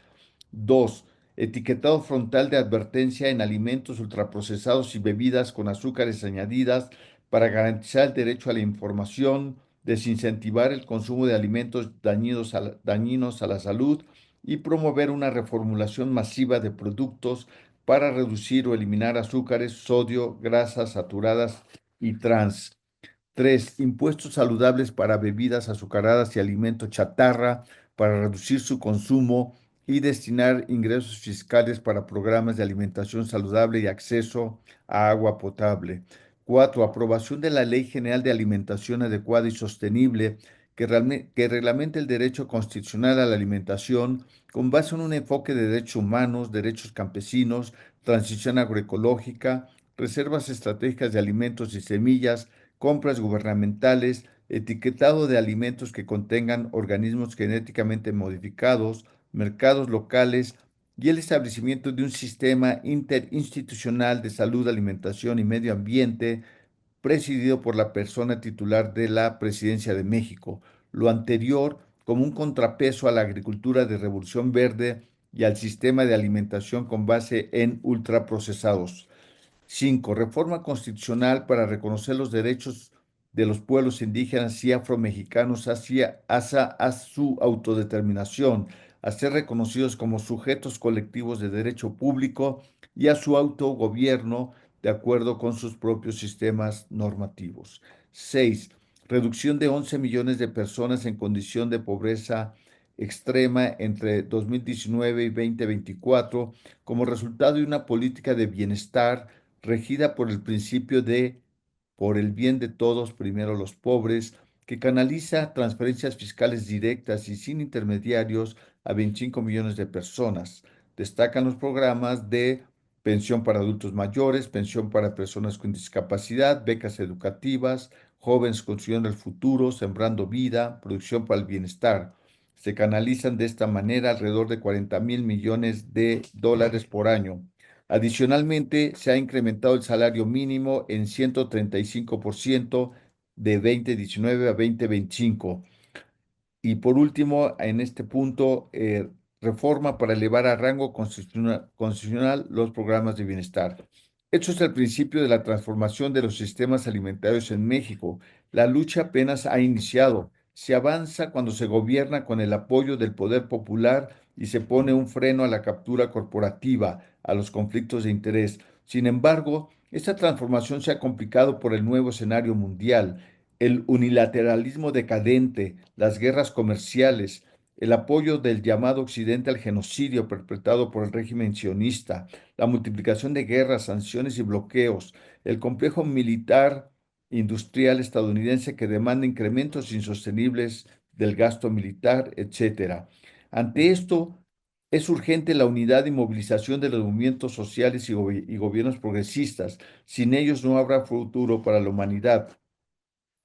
2. Etiquetado frontal de advertencia en alimentos ultraprocesados y bebidas con azúcares añadidas para garantizar el derecho a la información, desincentivar el consumo de alimentos dañinos a la salud y promover una reformulación masiva de productos para reducir o eliminar azúcares, sodio, grasas saturadas y trans. 3. Impuestos saludables para bebidas azucaradas y alimentos chatarra para reducir su consumo y destinar ingresos fiscales para programas de alimentación saludable y acceso a agua potable. 4. Aprobación de la Ley General de Alimentación Adecuada y Sostenible que reglamente el derecho constitucional a la alimentación con base en un enfoque de derechos humanos, derechos campesinos, transición agroecológica, reservas estratégicas de alimentos y semillas, compras gubernamentales, etiquetado de alimentos que contengan organismos genéticamente modificados, mercados locales y el establecimiento de un sistema interinstitucional de salud, alimentación y medio ambiente presidido por la persona titular de la Presidencia de México. Lo anterior como un contrapeso a la agricultura de revolución verde y al sistema de alimentación con base en ultraprocesados. 5. Reforma constitucional para reconocer los derechos de los pueblos indígenas y afromexicanos a su autodeterminación, a ser reconocidos como sujetos colectivos de derecho público y a su autogobierno de acuerdo con sus propios sistemas normativos. 6. Reducción de 11 millones de personas en condición de pobreza extrema entre 2019 y 2024 como resultado de una política de bienestar regida por el principio de por el bien de todos, primero los pobres, que canaliza transferencias fiscales directas y sin intermediarios a 25 millones de personas. Destacan los programas de pensión para adultos mayores, pensión para personas con discapacidad, becas educativas, Jóvenes construyendo el futuro, sembrando vida, producción para el bienestar. Se canalizan de esta manera alrededor de 40.000 millones de dólares por año. Adicionalmente, se ha incrementado el salario mínimo en 135% de 2019 a 2025. Y por último, en este punto, reforma para elevar a rango constitucional los programas de bienestar. Esto es el principio de la transformación de los sistemas alimentarios en México. La lucha apenas ha iniciado. Se avanza cuando se gobierna con el apoyo del poder popular y se pone un freno a la captura corporativa, a los conflictos de interés. Sin embargo, esta transformación se ha complicado por el nuevo escenario mundial, el unilateralismo decadente, las guerras comerciales, el apoyo del llamado Occidente al genocidio perpetrado por el régimen sionista, la multiplicación de guerras, sanciones y bloqueos, el complejo militar industrial estadounidense que demanda incrementos insostenibles del gasto militar, etcétera. Ante esto, es urgente la unidad y movilización de los movimientos sociales y gobiernos progresistas. Sin ellos no habrá futuro para la humanidad.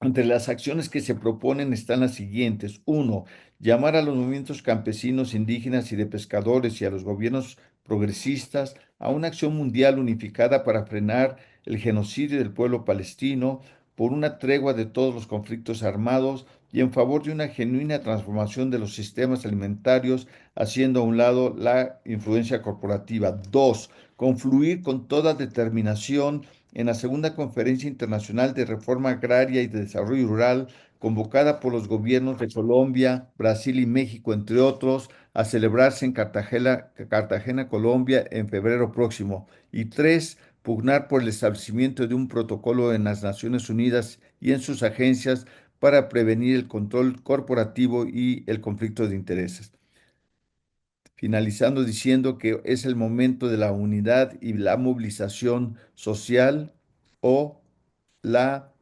Entre las acciones que se proponen están las siguientes. Uno, llamar a los movimientos campesinos, indígenas y de pescadores y a los gobiernos progresistas a una acción mundial unificada para frenar el genocidio del pueblo palestino, por una tregua de todos los conflictos armados y en favor de una genuina transformación de los sistemas alimentarios, haciendo a un lado la influencia corporativa. Dos, confluir con toda determinación en la segunda Conferencia Internacional de Reforma Agraria y de Desarrollo Rural, convocada por los gobiernos de Colombia, Brasil y México, entre otros, a celebrarse en Cartagena, Colombia, en febrero próximo. Y tres, pugnar por el establecimiento de un protocolo en las Naciones Unidas y en sus agencias para prevenir el control corporativo y el conflicto de intereses. Finalizando diciendo que es el momento de la unidad y la movilización social o la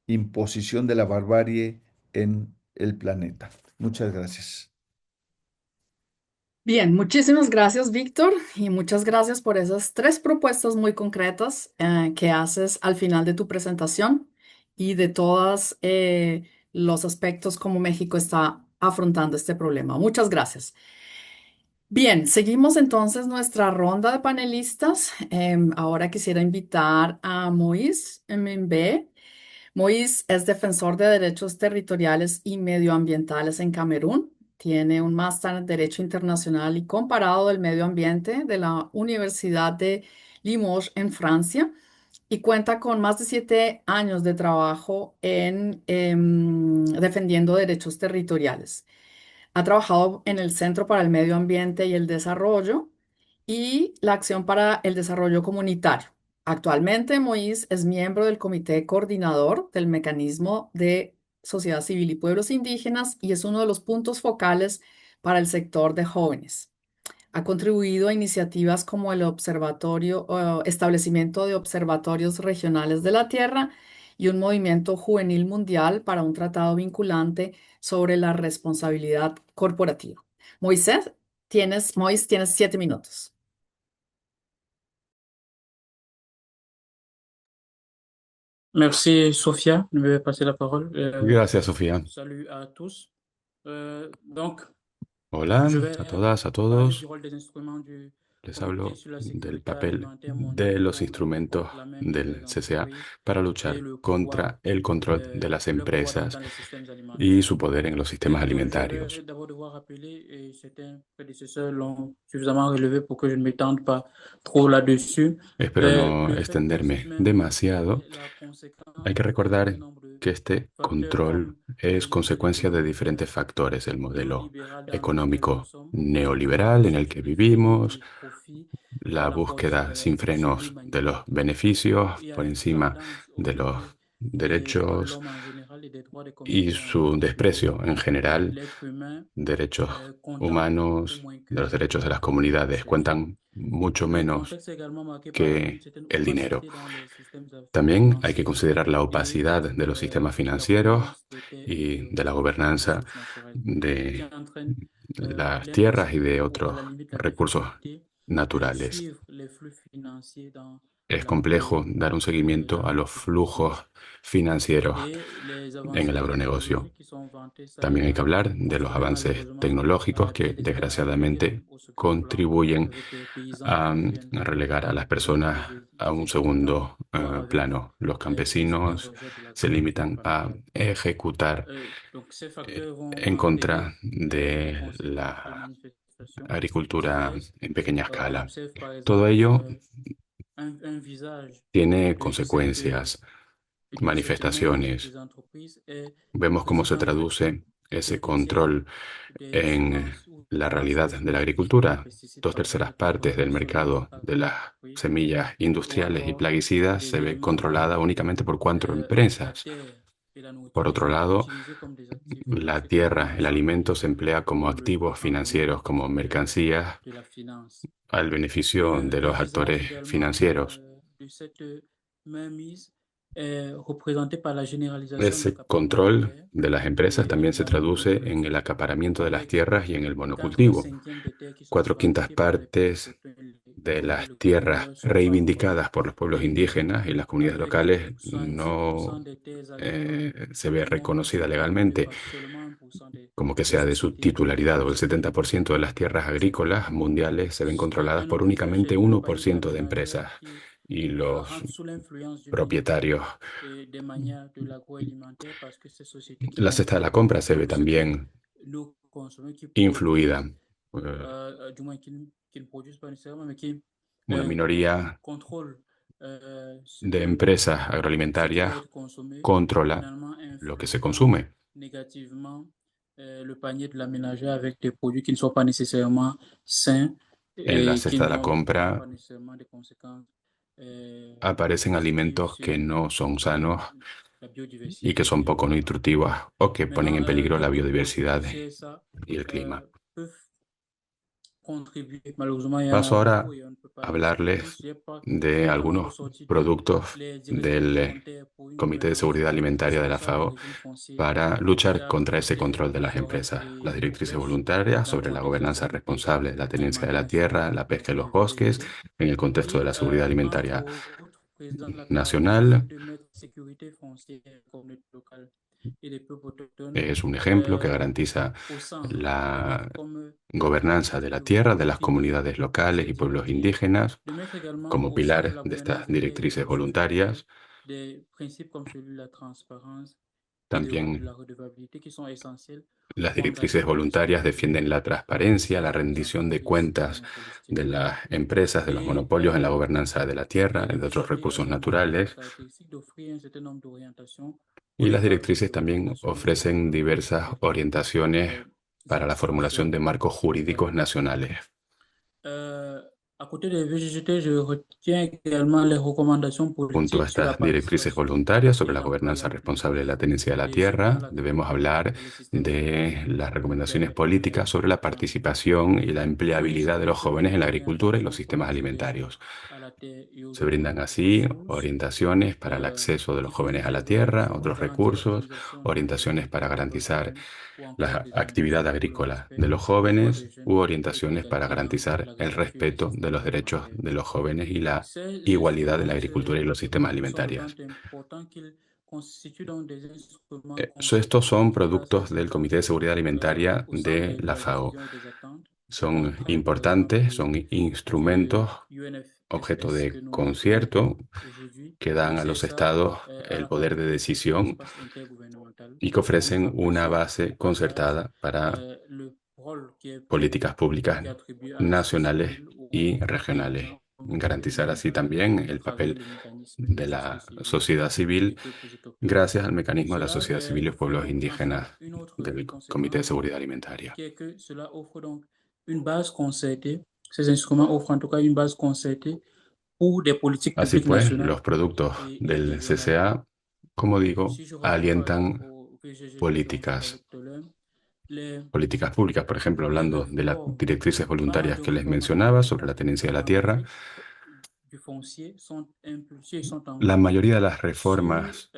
imposición de la barbarie en el planeta. Muchas gracias. Bien, muchísimas gracias, Víctor, y muchas gracias por esas tres propuestas muy concretas que haces al final de tu presentación y de todos los aspectos como México está afrontando este problema. Muchas gracias. Bien, seguimos entonces nuestra ronda de panelistas. Ahora quisiera invitar a Moïse Mbembe. Moïse es defensor de derechos territoriales y medioambientales en Camerún. Tiene un máster en Derecho Internacional y Comparado del Medio Ambiente de la Universidad de Limoges en Francia y cuenta con más de 7 años de trabajo en defendiendo derechos territoriales. Ha trabajado en el Centro para el Medio Ambiente y el Desarrollo y la Acción para el Desarrollo Comunitario. Actualmente, Moïse es miembro del Comité Coordinador del Mecanismo de Sociedad Civil y Pueblos Indígenas y es uno de los puntos focales para el sector de jóvenes. Ha contribuido a iniciativas como el establecimiento de observatorios regionales de la tierra y un movimiento juvenil mundial para un tratado vinculante sobre la responsabilidad corporativa. Moisés, Moïse, tienes 7 minutos. Merci Sofia de me passer la parole. Gracias, Sofía. Salut à tous. Donc, Hola je vais a todas, a parler todos. du rôle des instruments du Les Comité hablo sur la del sécurité papel alimentaire de mondial los dont le instrumentos porte-la-main del des CCA entreprises para et luchar le pouvoir, contra el control de las leur pouvoir empresas dans les systèmes y alimentaires. su poder en los sistemas Je vais alimentarios. d'abord devoir rappeler, et certains prédécesseurs l'ont suffisamment relevé pour que je ne m'étende pas trop là-dessus, Espero no le fait que extenderme cette main demasiado. est la conséquence Hay que d'un recordar certain nombre de que este facteurs control comme es les effets consecuencia de économiques diferentes factores, el modelo néolibéral dans lequel nous económico sommes, la neoliberal en el que recherche des gains vivimos, et profits la par la force búsqueda sin frenos de los surémancipatrice beneficios et à por encima l'intolérance au de los respect des droits de derechos l'homme en général et des droits des y communautés en su particulier. desprecio en general, L'être humain derechos comptant beaucoup humanos, moins que de los derechos de las l'argent et comunidades, ses biens. cuentan mucho Le menos contexte est également marqué par une que certaine el dinero. opacité dans les systèmes También hay que financiers considerar la et opacidad de los sistemas de la financieros gouvernance des terres et y de la des gobernanza ressources naturelles, ce qui de entraîne las tierras y l'impossibilité de ou à otros la limite la recursos difficulté de naturales. suivre les flux financiers dans es complejo dar un seguimiento a los flujos financieros en el agronegocio. También hay que hablar de los avances tecnológicos que desgraciadamente contribuyen a relegar a las personas a un segundo plano. Los campesinos se limitan a ejecutar en contra de la agricultura en pequeña escala. Todo ello tiene consecuencias, manifestaciones. Vemos cómo se traduce ese control en la realidad de la agricultura. 2/3 del mercado de las semillas industriales y plaguicidas se ve controlada únicamente por 4 empresas. Por otro lado, la tierra, el alimento se emplea como activos financieros, como mercancías, al beneficio de los actores financieros. Ese control de las empresas también se traduce en el acaparamiento de las tierras y en el monocultivo. 4/5 partes de las tierras reivindicadas por los pueblos indígenas y las comunidades locales no se ve reconocida legalmente como que sea de su titularidad, o el 70% de las tierras agrícolas mundiales se ven controladas por únicamente 1% de empresas. Y los propietarios. La cesta de la compra se ve también influida. Una minoría de empresas agroalimentarias controla lo que se consume. En la cesta de la compra aparecen alimentos que no son sanos y que son poco nutritivos o que ponen en peligro la biodiversidad y el clima. Paso ahora a hablarles de algunos productos del Comité de Seguridad Alimentaria de la FAO para luchar contra ese control de las empresas. Las directrices voluntarias sobre la gobernanza responsable de la tenencia de la tierra, la pesca y los bosques en el contexto de la seguridad alimentaria nacional. Es un ejemplo que garantiza la gobernanza de la tierra de las comunidades locales y pueblos indígenas como pilar de estas directrices voluntarias. También las directrices voluntarias defienden la transparencia, la rendición de cuentas de las empresas, de los monopolios en la gobernanza de la tierra y de otros recursos naturales. Y las directrices también ofrecen diversas orientaciones para la formulación de marcos jurídicos nacionales. Junto a estas directrices voluntarias sobre la gobernanza responsable de la tenencia de la tierra, debemos hablar de las recomendaciones políticas sobre la participación y la empleabilidad de los jóvenes en la agricultura y los sistemas alimentarios. Se brindan así orientaciones para el acceso de los jóvenes a la tierra, otros recursos, orientaciones para garantizar la actividad agrícola de los jóvenes u orientaciones para garantizar el respeto de los derechos de los jóvenes y la igualdad en la agricultura y los sistemas alimentarios. Estos son productos del Comité de Seguridad Alimentaria de la FAO. Son importantes, son instrumentos objeto de concierto que dan a los estados el poder de decisión y que ofrecen una base concertada para políticas públicas nacionales y regionales. Garantizar así también el papel de la sociedad civil gracias al mecanismo de la sociedad civil y los pueblos indígenas del Comité de Seguridad Alimentaria. Así pues, los productos del CCA, como digo, alientan políticas públicas. Por ejemplo, hablando de las directrices voluntarias que les mencionaba sobre la tenencia de la tierra, la mayoría de las reformas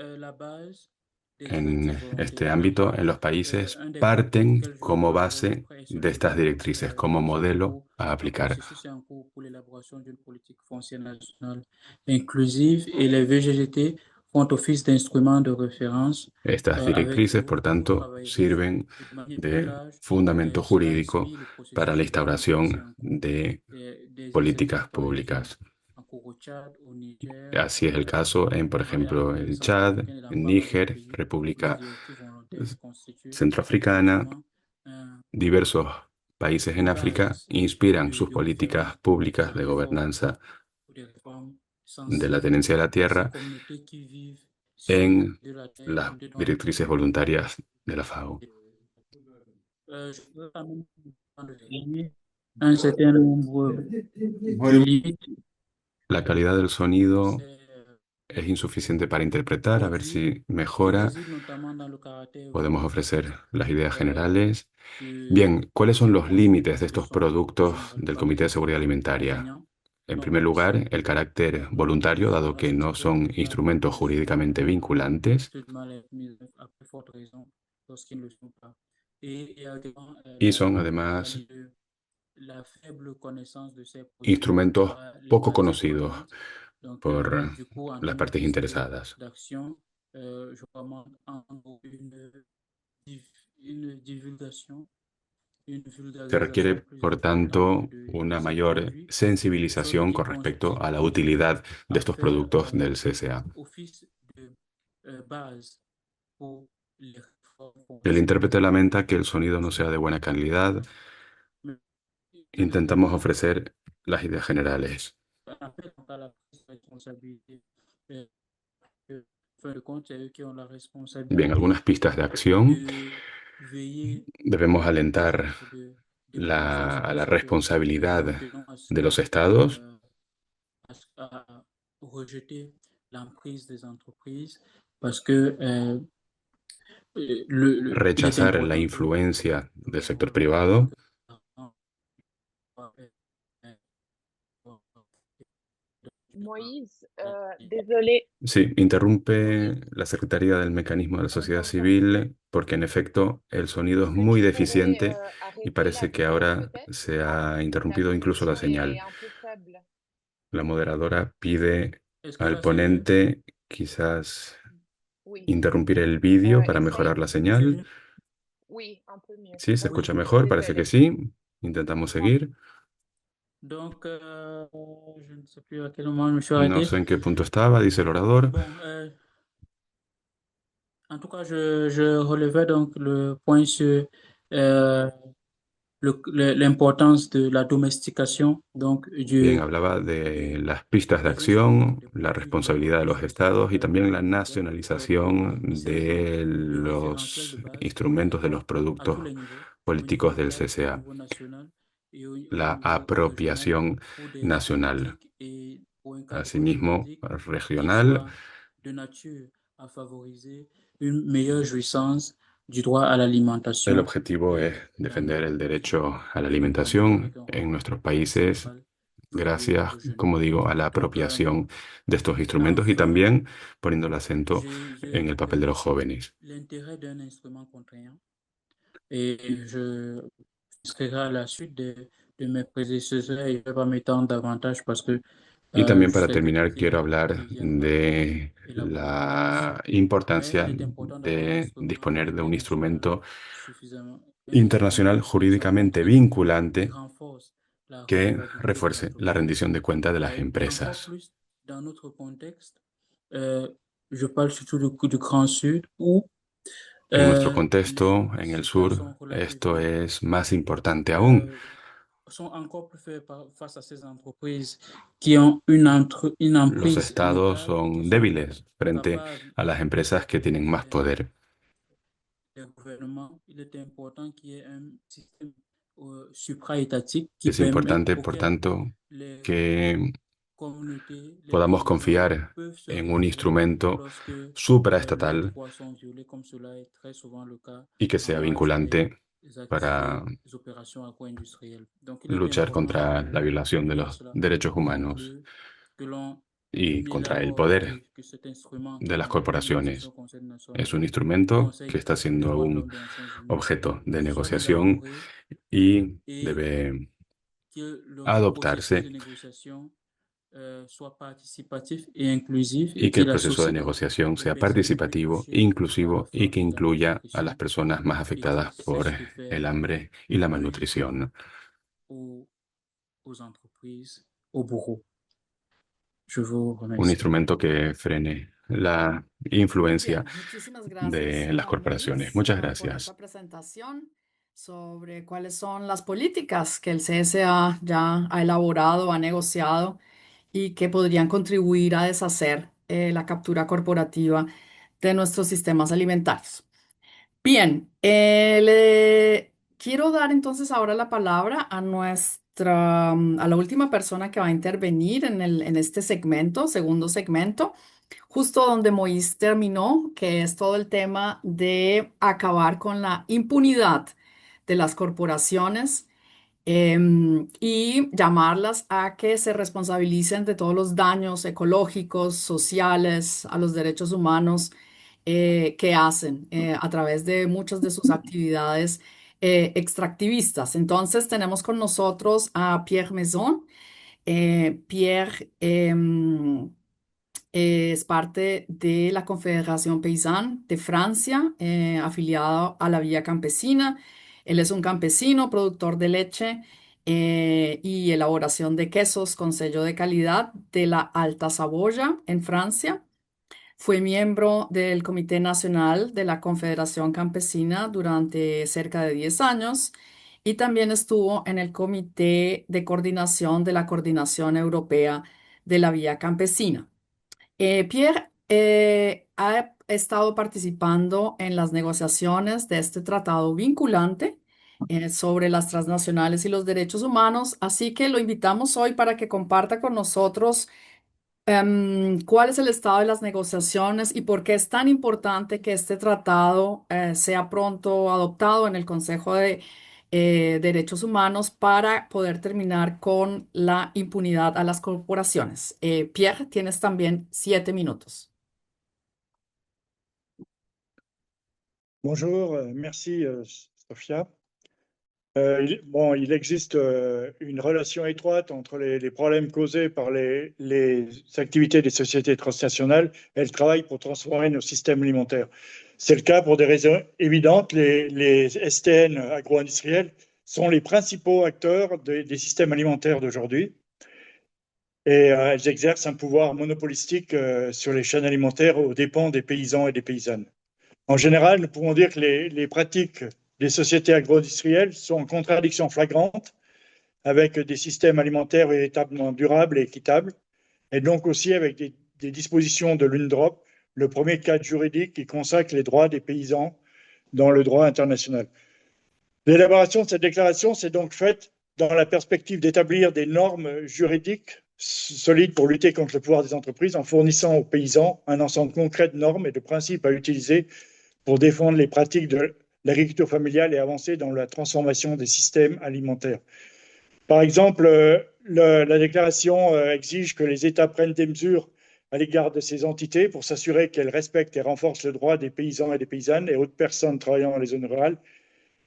en este ámbito en los países parten como base de estas directrices, como modelo a Un aplicar. processus est en cours pour l'élaboration d'une politique foncière nationale inclusive et les VGGT font office d'instruments de référence Estas avec directrices, vous por pour tanto, travailler dessus. sirven Et de manière plus de large, fundamento cela jurídico inspire le para processus la de démocratie instauración en cours de des políticas exercices par exemple públicas. en cours au Tchad, au Niger, Así es el caso en, por et en ejemplo, République el Chad, centrafricaine et dans pas mal d'autres Níger, pays où les República directives volontaires constituent Centroafricana, effectivement un diversos países en une África base inspiran sus de políticas référence pour públicas des de réformes gobernanza ou des réformes de la sensibles tenencia de la à ces tierra communautés qui vivent sur en de la terre las brûlée dans notre directrices pays. voluntarias de la FAO. Je peux quand même souligner un certain nombre de Bueno, limites. La calidad del sonido C'est es insuficiente para interpretar, a ver produits si qui mejora. résident notamment dans le caractère Podemos ofrecer voluntarique las ideas euh, generales. de Bien, ¿cuáles son ces los concepts límites parce de qu'ils estos sont en productos général del pas Comité de bien Seguridad Alimentaria? contraignants. En Donc, primer lugar, el carácter voluntario, dado que no son instrumentos jurídicamente vinculantes, seulement les mises à plus forte raison lorsqu'ils ne le sont pas. Et également, y son además la faible connaissance de ces produits instrumentos par les poco parties conocidos prenantes. Donc, por du coup, en las termes de partes piste interesadas. d'action, je recommande en gros une divulgation, une Se vulgarisation requiere, plus por importante tanto, de una ces mayor produits, chose sensibilización qui con respecto a la contribue utilidad de à estos faire productos del CSA. office de base pour les réformes El foncières. intérprete lamenta que el sonido no sea de buena calidad. Intentamos ofrecer las ideas generales. En fait, quant à la responsabilité, fin de compte, c'est eux qui ont la Bien, responsabilité algunas pistas de acción. de veiller Debemos aux alentar exigences des producteurs a la parce que responsabilidad nous tenons de los estados, à rejeter l'emprise des entreprises parce que il est rechazar la important que influencia le del sector gouvernement comprenne privado. que Moïse, désolé. Sí, interrumpe la Secretaría del Mecanismo de la Sociedad Civil porque en efecto el sonido es Est-ce que muy tu pourrais deficiente y arrêter la parece que vidéo ahora peut-être? se ha La interrumpido incluso la connexion est señal. un peu faible. La moderadora pide est-ce que al là c'est mieux? ponente quizás Oui, interrumpir el vídeo para essaye. mejorar la C'est señal. mieux? Oui, un peu mieux. Sí, se Oui. escucha mejor, parece que Désolé. sí. Intentamos seguir. Donc, je ne sais plus à quel moment je me suis No arrêté. sé en qué punto estaba, dice el orador. Bon, en tout cas, je relevais donc le point sur euh, l'importance de la domestication, donc Bien, hablaba de las pistas de acción, la responsabilidad de los estados y también la nacionalización de los instrumentos de los à tous productos les niveaux, au niveau políticos del local, au CCA, niveau national et au la niveau régional, apropiación pour des nacional, politiques et pour un cadre asimismo juridique qui regional. soit de nature à favoriser une meilleure jouissance du droit à El l'alimentation objetivo es dans defender nos el pays, derecho a la notamment alimentación avec un en rôle nuestros países, central joué gracias, par le jeune. como digo, a la Donc, apropiación de estos instrumentos y enfin, también poniendo el acento en el papel de los réfléchi jóvenes. l'intérêt d'un instrument contraignant et je inscrirai à la suite de mes prédécesseurs et je ne vais pas m'étendre davantage parce que Y también je para sais que terminar, Catherine quiero hablar viendra de élaborer plus, la mais il importancia est important d'avoir un de instrument disponer de un international instrumento suffisamment, internacional jurídicamente contraignant qui vinculante renforce la que redevabilité des refuerce la entreprises. rendición de cuentas de las Et encore empresas. plus dans notre contexte, je parle surtout du Grand Sud où En nuestro les contexto, en el sur, situations esto relativement es más importante aún. sont encore plus faibles face à ces entreprises qui ont une Los emprise estados locale, qui son sont débiles frente capables a las empresas que tienen más poder. des gouvernements. Il est important qu'il y ait un système supraétatique qui Es permet importante, por auquel tanto, les que communautés, les podamos paysans confiar peuvent se en un référer instrumento lorsque leurs supraestatal droits sont violés, comme cela est très souvent le cas y que en sea marge vinculante para des opérations agro-industrielles. Donc, il est luchar important contra la violación de de los cela derechos en humanos. bleu, que l'on y contra el poder de las corporaciones. Es un instrumento que está siendo un objeto de negociación y debe adoptarse y que el proceso de negociación sea participativo, inclusivo y que incluya a las personas más afectadas por el hambre y la malnutrición. Un instrumento que frene la influencia Bien, muchísimas gracias, de las corporaciones. Muchas por gracias. esta presentación sobre cuáles son las políticas que el CSA ya ha elaborado, ha negociado y que podrían contribuir a deshacer la captura corporativa de nuestros sistemas alimentarios. Bien, le quiero dar entonces ahora la palabra a a la última persona que va a intervenir en este segmento, segundo segmento, justo donde Moisés terminó, que es todo el tema de acabar con la impunidad de las corporaciones y llamarlas a que se responsabilicen de todos los daños ecológicos, sociales, a los derechos humanos que hacen a través de muchas de sus actividades extractivistas. Entonces tenemos con nosotros a Pierre Maison. Pierre es parte de la Confederación Paysanne de Francia, afiliado a la Vía Campesina. Él es un campesino, productor de leche y elaboración de quesos con sello de calidad de la Alta Saboya en Francia. Fue miembro del Comité Nacional de la Confederación Campesina durante cerca de 10 años y también estuvo en el Comité de Coordinación de la Coordinación Europea de la Vía Campesina. Pierre ha estado participando en las negociaciones de este tratado vinculante sobre las transnacionales y los derechos humanos, así que lo invitamos hoy para que comparta con nosotros cuál es el estado de las negociaciones y por qué es tan importante que este tratado sea pronto adoptado en el Consejo de Derechos Humanos para poder terminar con la impunidad a las corporaciones. Pierre, tienes también 7 minutos. Bonjour, merci Sofia. Il existe une relation étroite entre les problèmes causés par les activités des sociétés transnationales et le travail pour transformer nos systèmes alimentaires. C'est le cas pour des raisons évidentes. Les STN agro-industriels sont les principaux acteurs des systèmes alimentaires d'aujourd'hui et elles exercent un pouvoir monopolistique sur les chaînes alimentaires aux dépens des paysans et des paysannes. En général, nous pouvons dire que les pratiques des sociétés agro-industrielles sont en contradiction flagrante avec des systèmes alimentaires véritablement durables et équitables, et donc aussi avec des dispositions de l'UNDROP, le premier cadre juridique qui consacre les droits des paysans dans le droit international. L'élaboration de cette déclaration s'est donc faite dans la perspective d'établir des normes juridiques solides pour lutter contre le pouvoir des entreprises en fournissant aux paysans un ensemble concret de normes et de principes à utiliser pour défendre les pratiques de l'agriculture familiale et avancer dans la transformation des systèmes alimentaires. Par exemple, la déclaration exige que les États prennent des mesures à l'égard de ces entités pour s'assurer qu'elles respectent et renforcent le droit des paysans et des paysannes et autres personnes travaillant dans les zones rurales.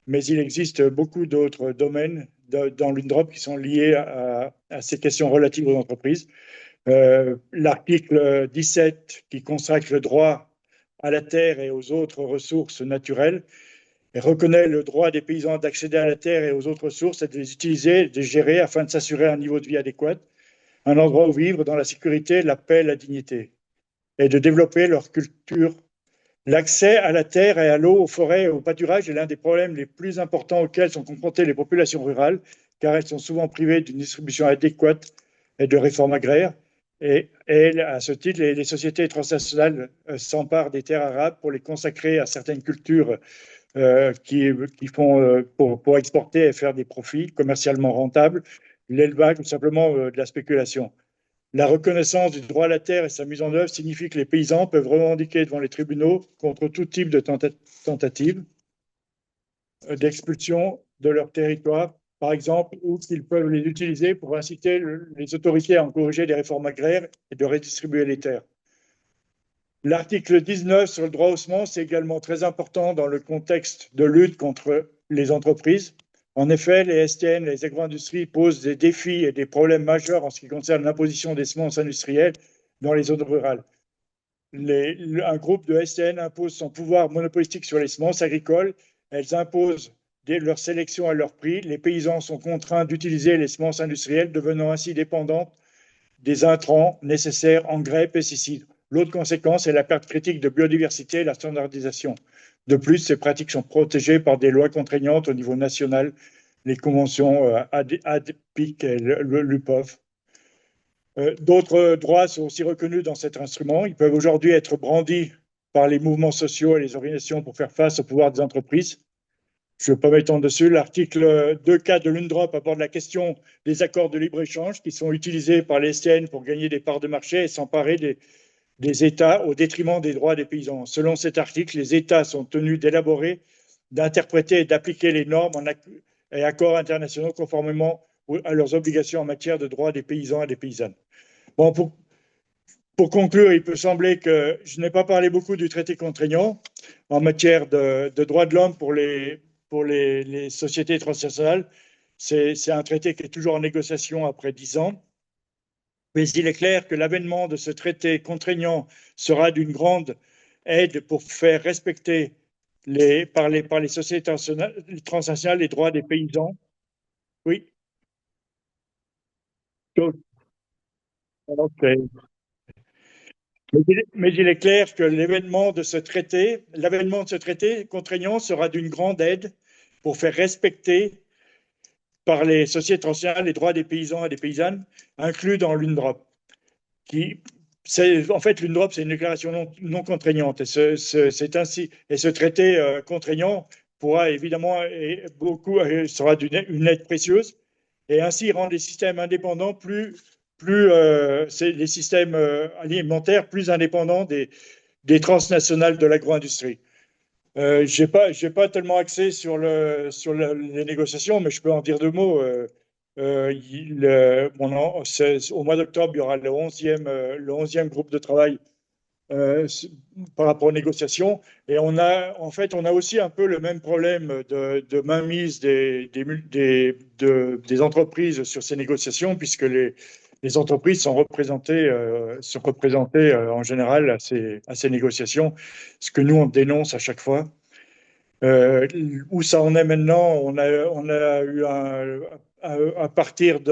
Mais il existe beaucoup d'autres domaines dans l'UNDROP qui sont liés à ces questions relatives aux entreprises. L'article 17 qui consacre le droit à la terre et aux autres ressources naturelles et reconnaît le droit des paysans d'accéder à la terre et aux autres ressources et de les utiliser et de les gérer afin de s'assurer un niveau de vie adéquat, un endroit où vivre dans la sécurité, la paix, la dignité, et de développer leur culture. L'accès à la terre et à l'eau, aux forêts et au pâturage est l'un des problèmes les plus importants auxquels sont confrontées les populations rurales, car elles sont souvent privées d'une distribution adéquate et de réformes agraires. Et à ce titre, les sociétés transnationales s'emparent des terres arables pour les consacrer à certaines cultures qui font pour exporter et faire des profits commercialement rentables, l'élevage ou simplement de la spéculation. La reconnaissance du droit à la terre et sa mise en œuvre signifie que les paysans peuvent revendiquer devant les tribunaux contre tout type de tentative d'expulsion de leur territoire par exemple, ou qu'ils peuvent les utiliser pour inciter les autorités à encourager des réformes agraires et de redistribuer les terres. L'article 19 sur le droit aux semences est également très important dans le contexte de lutte contre les entreprises. En effet, les STN, les agro-industries, posent des défis et des problèmes majeurs en ce qui concerne l'imposition des semences industrielles dans les zones rurales. Un groupe de STN impose son pouvoir monopolistique sur les semences agricoles. Elles imposent leur sélection à leur prix. Les paysans sont contraints d'utiliser les semences industrielles, devenant ainsi dépendants des intrants nécessaires, engrais, pesticides. L'autre conséquence est la perte critique de biodiversité et la standardisation. De plus, ces pratiques sont protégées par des lois contraignantes au niveau national, les conventions ADPIC et l'UPOV. D'autres droits sont aussi reconnus dans cet instrument. Ils peuvent aujourd'hui être brandis par les mouvements sociaux et les organisations pour faire face au pouvoir des entreprises. Je ne vais pas m'étendre dessus. L'article 2K de l'UNDROP aborde la question des accords de libre-échange qui sont utilisés par les STN pour gagner des parts de marché et s'emparer des États au détriment des droits des paysans. Selon cet article, les États sont tenus d'élaborer, d'interpréter et d'appliquer les normes et accords internationaux conformément à leurs obligations en matière de droits des paysans et des paysannes. Bon, pour conclure, il peut sembler que je n'ai pas parlé beaucoup du traité contraignant en matière de droits de l'homme pour les sociétés transnationales. C'est un traité qui est toujours en négociation après 10 ans. Mais il est clair que l'avènement de ce traité contraignant sera d'une grande aide pour faire respecter par les sociétés transnationales les droits des paysans. Oui. Ok. Mais il est clair que l'avènement de ce traité contraignant sera d'une grande aide pour faire respecter par les sociétés transnationales les droits des paysans et des paysannes inclus dans l'UNDROP. En fait, l'UNDROP, c'est une déclaration non contraignante. Et ce traité contraignant pourra évidemment sera une aide précieuse et ainsi rendre les systèmes indépendants les systèmes alimentaires plus indépendants des transnationales de l'agro-industrie. Je n'ai pas tellement axé sur les négociations, mais je peux en dire 2 mots. Au mois d'octobre, il y aura le 11e groupe de travail par rapport aux négociations. Et on a aussi un peu le même problème de mainmise des entreprises sur ces négociations, puisque les entreprises sont représentées en général à ces négociations, ce que nous, on dénonce à chaque fois. Où ça en est maintenant, on a eu à partir du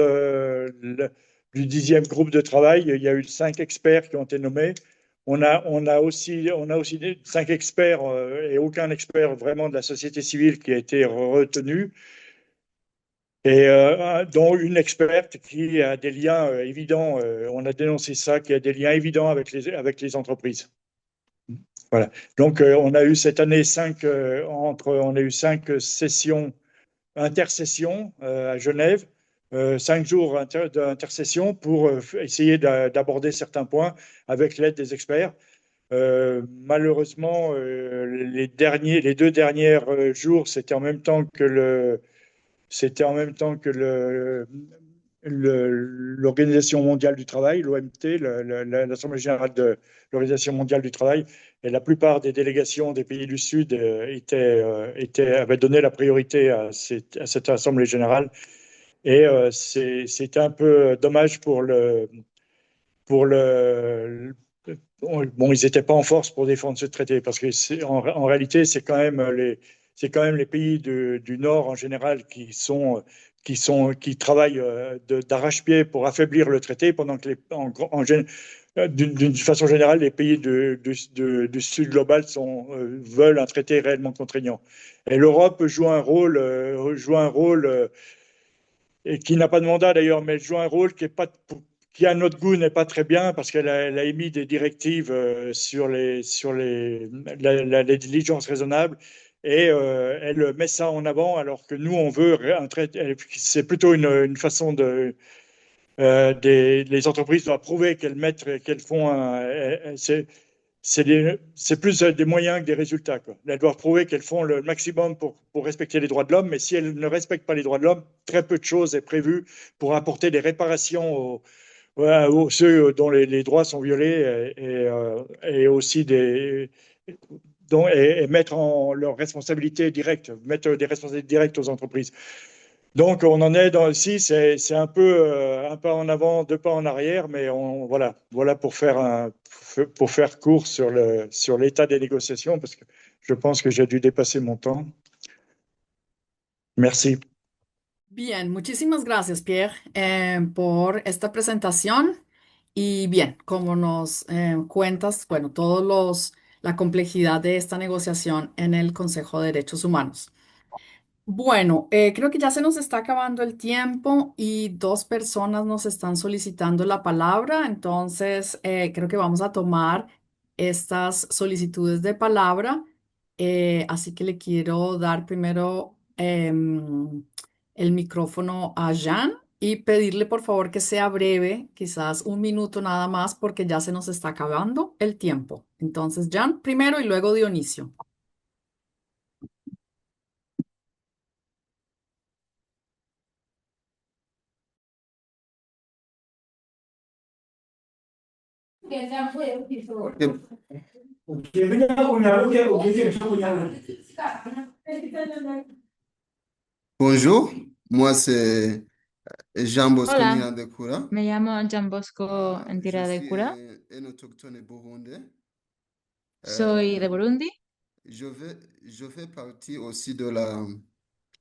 10e groupe de travail, il y a eu 5 experts qui ont été nommés. On a aussi 5 experts et aucun expert vraiment de la société civile qui a été retenu. Et dont une experte qui a des liens évidents, on a dénoncé ça, qui a des liens évidents avec les entreprises. Voilà. Donc, on a eu cette année 5 sessions, intersessions à Genève, 5 jours d'intercession pour essayer d'aborder certains points avec l'aide des experts. Malheureusement, les 2 derniers jours, c'était en même temps que l'Organisation mondiale du travail, l'OMT, l'Assemblée générale de l'Organisation mondiale du travail, et la plupart des délégations des pays du Sud avaient donné la priorité à cette Assemblée générale. Et c'était un peu dommage bon, ils n'étaient pas en force pour défendre ce traité, parce que en réalité, c'est quand même les pays du Nord en général qui travaillent d'arrache-pied pour affaiblir le traité, pendant que d'une façon générale, les pays du Sud global veulent un traité réellement contraignant. Et l'Europe joue un rôle et qui n'a pas de mandat d'ailleurs, mais elle joue un rôle qui à notre goût n'est pas très bien, parce qu'elle a émis des directives sur la diligence raisonnable, et elle met ça en avant, alors que nous on veut un traité. C'est plutôt une façon les entreprises doivent prouver qu'elles font c'est plus des moyens que des résultats, quoi. Elles doivent prouver qu'elles font le maximum pour respecter les droits de l'homme, mais si elles ne respectent pas les droits de l'homme, très peu de choses est prévu pour apporter des réparations aux ceux dont les droits sont violés et aussi et mettre en leur responsabilité directe, mettre des responsabilités directes aux entreprises. Donc, on en est ici, c'est un peu un pas en avant, deux pas en arrière, mais voilà pour faire court sur l'état des négociations, parce que je pense que j'ai dû dépasser mon temps. Merci. Bien, muchísimas gracias, Pierre, por esta presentación. Y bien, como nos cuentas, bueno, la complejidad de esta negociación en el Consejo de Derechos Humanos. Bueno, creo que ya se nos está acabando el tiempo y dos personas nos están solicitando la palabra, entonces creo que vamos a tomar estas solicitudes de palabra. Así que le quiero dar primero el micrófono a Jean y pedirle por favor que sea breve, quizás un minuto nada más, porque ya se nos está acabando el tiempo. Entonces, Jean primero y luego Dionisio. Bonjour, moi c'est Jean Bosco Hola, Nyirandekura. me llamo Jean Bosco Ntira de Cura, Un autochtone burundais. soy de Burundi Je fais partie aussi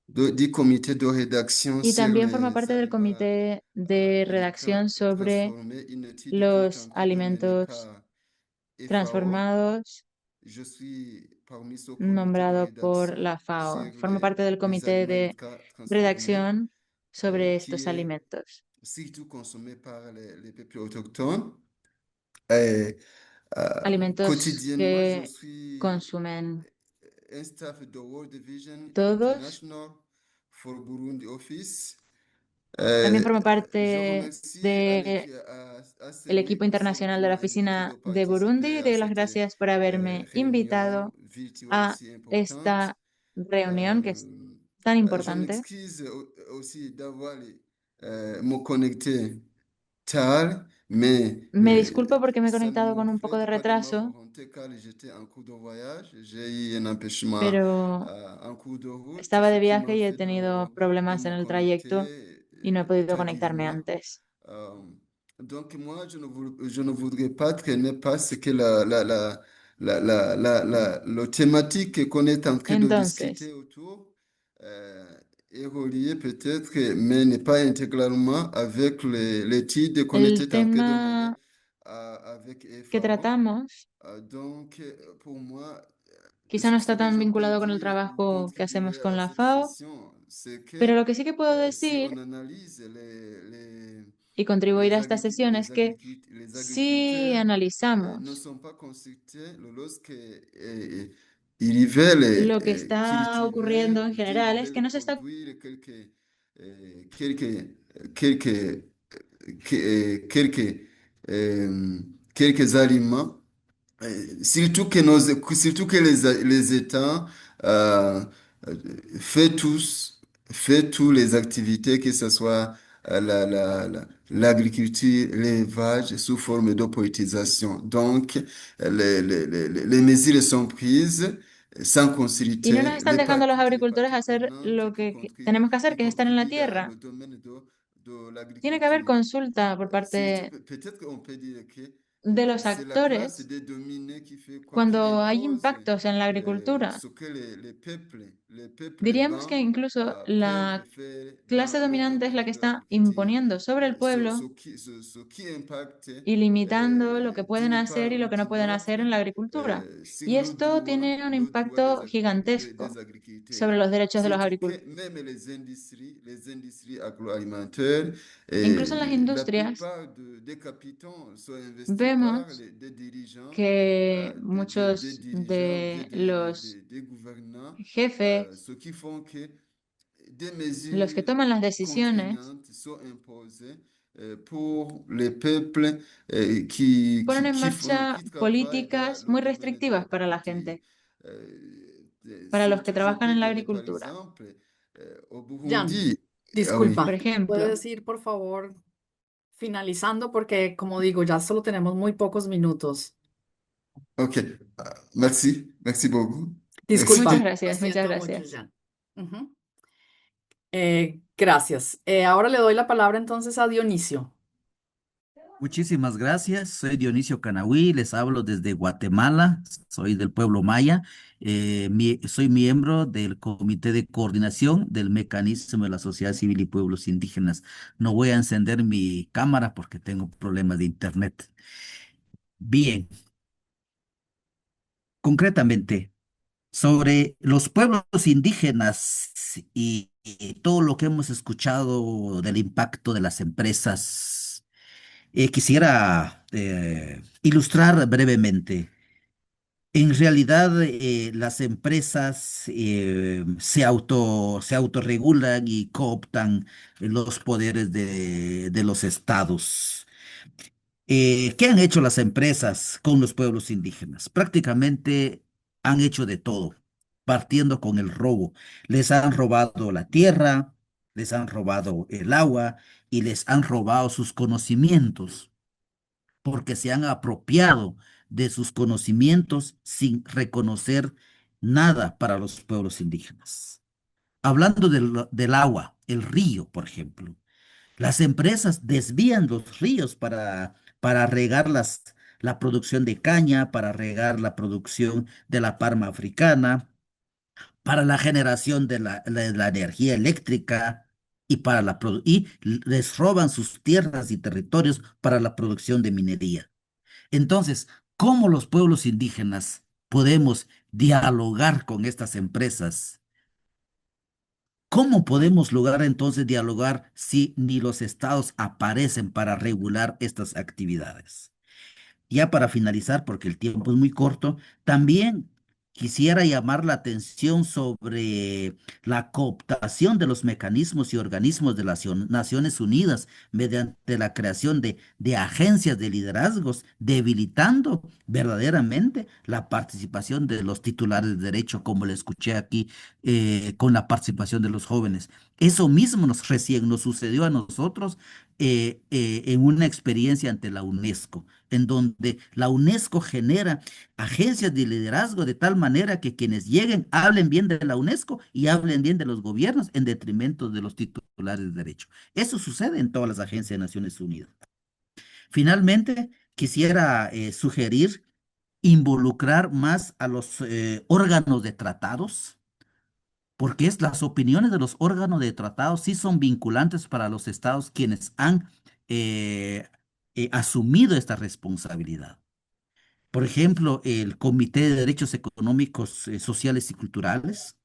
du comité de rédaction y sur también formo les parte del aliments comité de redacción sobre transformés, une étude qui est los en cours de mener alimentos par FAO. transformados Je suis parmi ce comité de nombrado por rédaction la FAO. sur Formo parte del les comité de aliments transformés, redacción sobre qui estos est alimentos, surtout consommé par les peuples autochtones. Et, alimentos quotidiennement, je que suis consumen un staff de World Division todos. International for Burundi Office. También formo Je parte remercie del equipo CENI aussi internacional qui de la m'a invité oficina de de Burundi y participer à doy las cette gracias por haberme réunion invitado virtuelle a si importante. esta reunión que es tan Je importante. m'excuse aussi d'avoir me connecté tard, mais Me disculpo porque me he ça ne conectado con me un poco de fait pas de ma retraso, volonté car j'étais en cours de voyage. J'ai eu un empêchement pero en cours de route, estaba ce de qui viaje m'a y he fait tenido de problemas en me el trayecto connecter y no he podido conectarme tardivement. antes. Donc moi, je ne voudrais pas traîner parce que la thématique qu'on est en train de discuter Entonces, autour est reliée peut-être, mais n'est pas intégralement avec l'étude qu'on el était en train de mener tema avec que FAO. tratamos Donc, pour moi, quizá no ce está que tan je peux vinculado con el dire ou trabajo que hacemos contribuer con à la cette FAO, session, c'est pero que lo que sí que puedo si decir on analyse y contribuir a esta sesión es que les si agriculteurs ne analizamos sont pas consultés lorsque ils veulent lo que está cultiver ocurriendo en ou bien ils general es que veulent no se está produire quelques, quelques, quelques, quelques aliments. Surtout que les États euh, fait fait tous les activités, que ce soit l'agriculture, l'élevage sous forme de poétisation. Donc, les mesures sont prises sans y no consulter nos están dejando a los toutes les agricultores parties hacer prenantes lo que tenemos que hacer, que es estar en la dans tierra. le domaine de Tiene que haber l'agriculture. consulta por Surtout, parte peut-être qu'on peut dire que de los c'est la classe actores des dominés qui fait quoi, qui cuando hay impose impactos en la agricultura. ce que les peuples Diríamos que blancs incluso peuvent la faire clase dans le dominante es la domaine que de está l'agriculture. imponiendo sobre el pueblo Ce qui impacte y limitando lo que pueden d'une hacer part y ou lo que no d'une pueden autre hacer en la agricultura. sur Y esto tiene un le droit impacto gigantesco des agriculteurs. sobre los derechos de los Surtout que agricultores. même les industries agroalimentaires, Incluso en las la industrias plupart des capitaux sont investis par vemos des dirigeants, que des muchos dirigeants ou bien de los des gouvernants, jefes, ce qui font que des los que mesures toman las decisiones, contraignantes sont imposées pour les peuples Ponen en qui marcha travaillent políticas dans muy le domaine de restrictivas para la l'agriculture. gente, para los que Si je trabajan peux en la donner par agricultura. exemple, au Jan, Burundi, ah oui, Por disculpa, ejemplo, ¿puedes ir, por favor, finalizando? Porque, como digo, ya solo tenemos muy pocos minutos. ok, merci beaucoup, merci. muchas Disculpa, lo gracias, muchas siento mucho, gracias. Jan. Ujú. Gracias. Ahora le doy la palabra entonces a Dionisio. Muchísimas gracias. Soy Dionisio Canahui, les hablo desde Guatemala, soy del pueblo maya. Soy miembro del Comité de Coordinación del Mecanismo de la Sociedad Civil y Pueblos Indígenas. No voy a encender mi cámara porque tengo problemas de internet. Bien, concretamente, sobre los pueblos indígenas y todo lo que hemos escuchado del impacto de las empresas. Quisiera ilustrar brevemente. En realidad, las empresas se autorregulan y cooptan los poderes de los estados. ¿Qué han hecho las empresas con los pueblos indígenas? Prácticamente han hecho de todo, partiendo con el robo. Les han robado la tierra, les han robado el agua y les han robado sus conocimientos porque se han apropiado de sus conocimientos sin reconocer nada para los pueblos indígenas. Hablando del agua, el río, por ejemplo, las empresas desvían los ríos para regar la producción de caña, para regar la producción de la palma africana, para la generación de la energía eléctrica y les roban sus tierras y territorios para la producción de minería. Entonces, ¿cómo los pueblos indígenas podemos dialogar con estas empresas? ¿Cómo podemos lograr entonces dialogar si ni los estados aparecen para regular estas actividades? Ya para finalizar, porque el tiempo es muy corto, también quisiera llamar la atención sobre la cooptación de los mecanismos y organismos de las Naciones Unidas mediante la creación de agencias de liderazgos, debilitando verdaderamente la participación de los titulares de derecho, como le escuché aquí, con la participación de los jóvenes. Eso mismo recién nos sucedió a nosotros en una experiencia ante la UNESCO, en donde la UNESCO genera agencias de liderazgo de tal manera que quienes lleguen hablen bien de la UNESCO y hablen bien de los gobiernos en detrimento de los titulares de derecho. Eso sucede en todas las agencias de Naciones Unidas. Finalmente, quisiera sugerir involucrar más a los órganos de tratados, porque las opiniones de los órganos de tratados sí son vinculantes para los estados quienes han eh, asumido esta responsabilidad. Por ejemplo, el Comité de Derechos Económicos, Sociales y Culturales,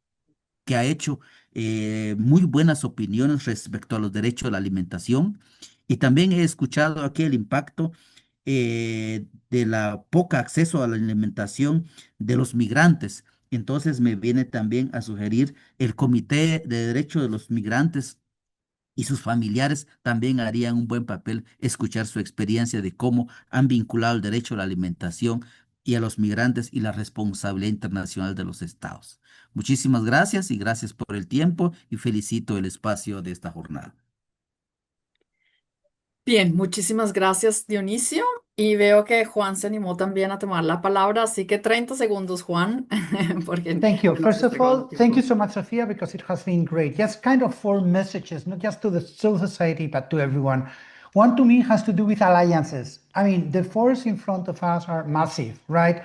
que ha hecho muy buenas opiniones respecto a los derechos a la alimentación. Y también he escuchado aquí el impacto de la poca acceso a la alimentación de los migrantes. Entonces me viene también a sugerir el Comité de Derechos de los Migrantes y sus familiares también harían un buen papel escuchar su experiencia de cómo han vinculado el derecho a la alimentación y a los migrantes y la responsabilidad internacional de los estados. Muchísimas gracias y gracias por el tiempo y felicito el espacio de esta jornada. Bien, muchísimas gracias, Dionisio. Y veo que Juan se animó también a tomar la palabra, así que 30 segundos, Juan, porque Thank you. nos First of entregó el all, thank you tiempo. so much, Sophia, because it has been great. Just kind of four messages, not just to the civil society, but to everyone. One to me has to do with alliances. I mean, the forces in front of us are massive, right?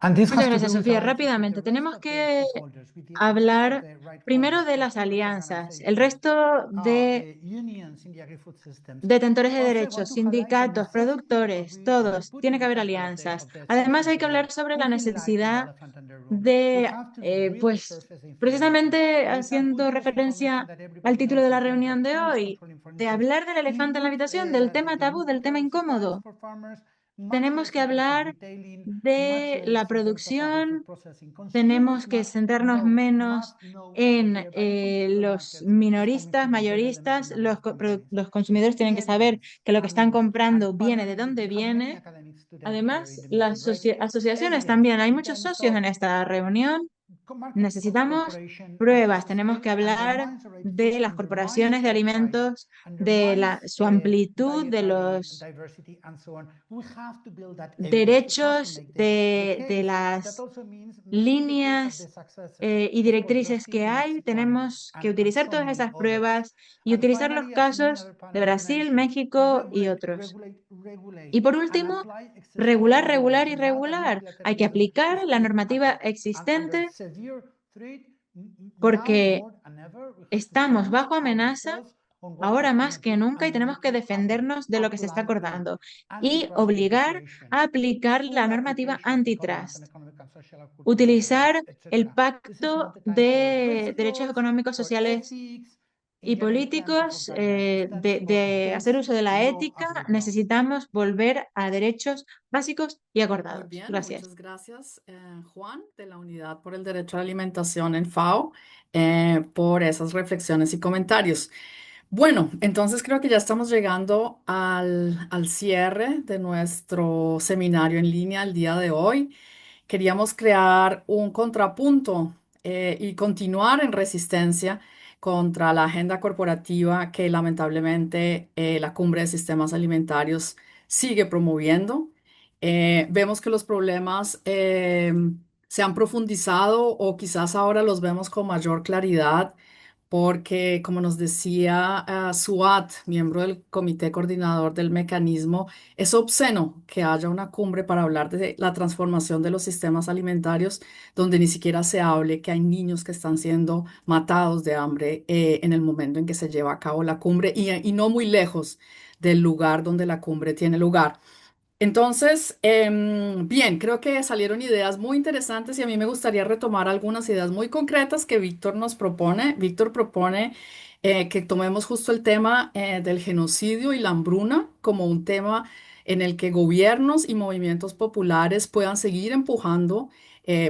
And this Muchas has to gracias, do with Sofía. alliances with the Rápidamente, rest tenemos of the que stakeholders, with the hablar engagement of the right primero parties, de las stakeholders alianzas, el organizations, resto de the unions in the agri-food systems. detentores de Also, I derechos, want to highlight the sindicatos, necessity of productores, todos, putting tiene que the haber title alianzas. of the Además, hay session que today, hablar sobre la putting the necesidad elephant in the room. We de, have to really pues, surface the information. precisamente We have haciendo good enough referencia information that al everybody título knows de la in terms reunión of de food hoy, controlling, for de instance, hablar del elefante en la inputs, habitación, del tema the tabú, del input tema supplies incómodo. for farmers, tenemos que hablar de la producción, tenemos que centrarnos menos en los minoristas, mayoristas, los consumidores tienen que saber que lo que están comprando viene de dónde viene. Además, las asociaciones también, hay muchos socios en esta reunión. Necesitamos pruebas, tenemos que hablar de las corporaciones de alimentos, de su amplitud, de los derechos, de las líneas y directrices que hay. Tenemos que utilizar todas esas pruebas y utilizar los casos de Brasil, México y otros. Y por último, regular, regular y regular. Hay que aplicar la normativa existente porque estamos bajo amenaza ahora más que nunca y tenemos que defendernos de lo que se está acordando y obligar a aplicar la normativa antitrust. Utilizar el Pacto de Derechos Económicos, Sociales y Políticos, de hacer uso de la ética. Necesitamos volver a derechos básicos y Muy acordados. bien, Gracias. muchas gracias, Juan, de la Unidad por el Derecho a la Alimentación en FAO, por esas reflexiones y comentarios. Bueno, entonces creo que ya estamos llegando al cierre de nuestro seminario en línea el día de hoy. Queríamos crear un contrapunto y continuar en resistencia contra la agenda corporativa que lamentablemente la Cumbre de Sistemas Alimentarios sigue promoviendo. Vemos que los problemas se han profundizado o quizás ahora los vemos con mayor claridad porque, como nos decía Suat, miembro del comité coordinador del mecanismo, es obsceno que haya una cumbre para hablar de la transformación de los sistemas alimentarios donde ni siquiera se hable que hay niños que están siendo matados de hambre en el momento en que se lleva a cabo la cumbre y no muy lejos del lugar donde la cumbre tiene lugar. Entonces, bien, creo que salieron ideas muy interesantes y a mí me gustaría retomar algunas ideas muy concretas que Víctor nos propone. Víctor propone que tomemos justo el tema del genocidio y la hambruna como un tema en el que gobiernos y movimientos populares puedan seguir empujando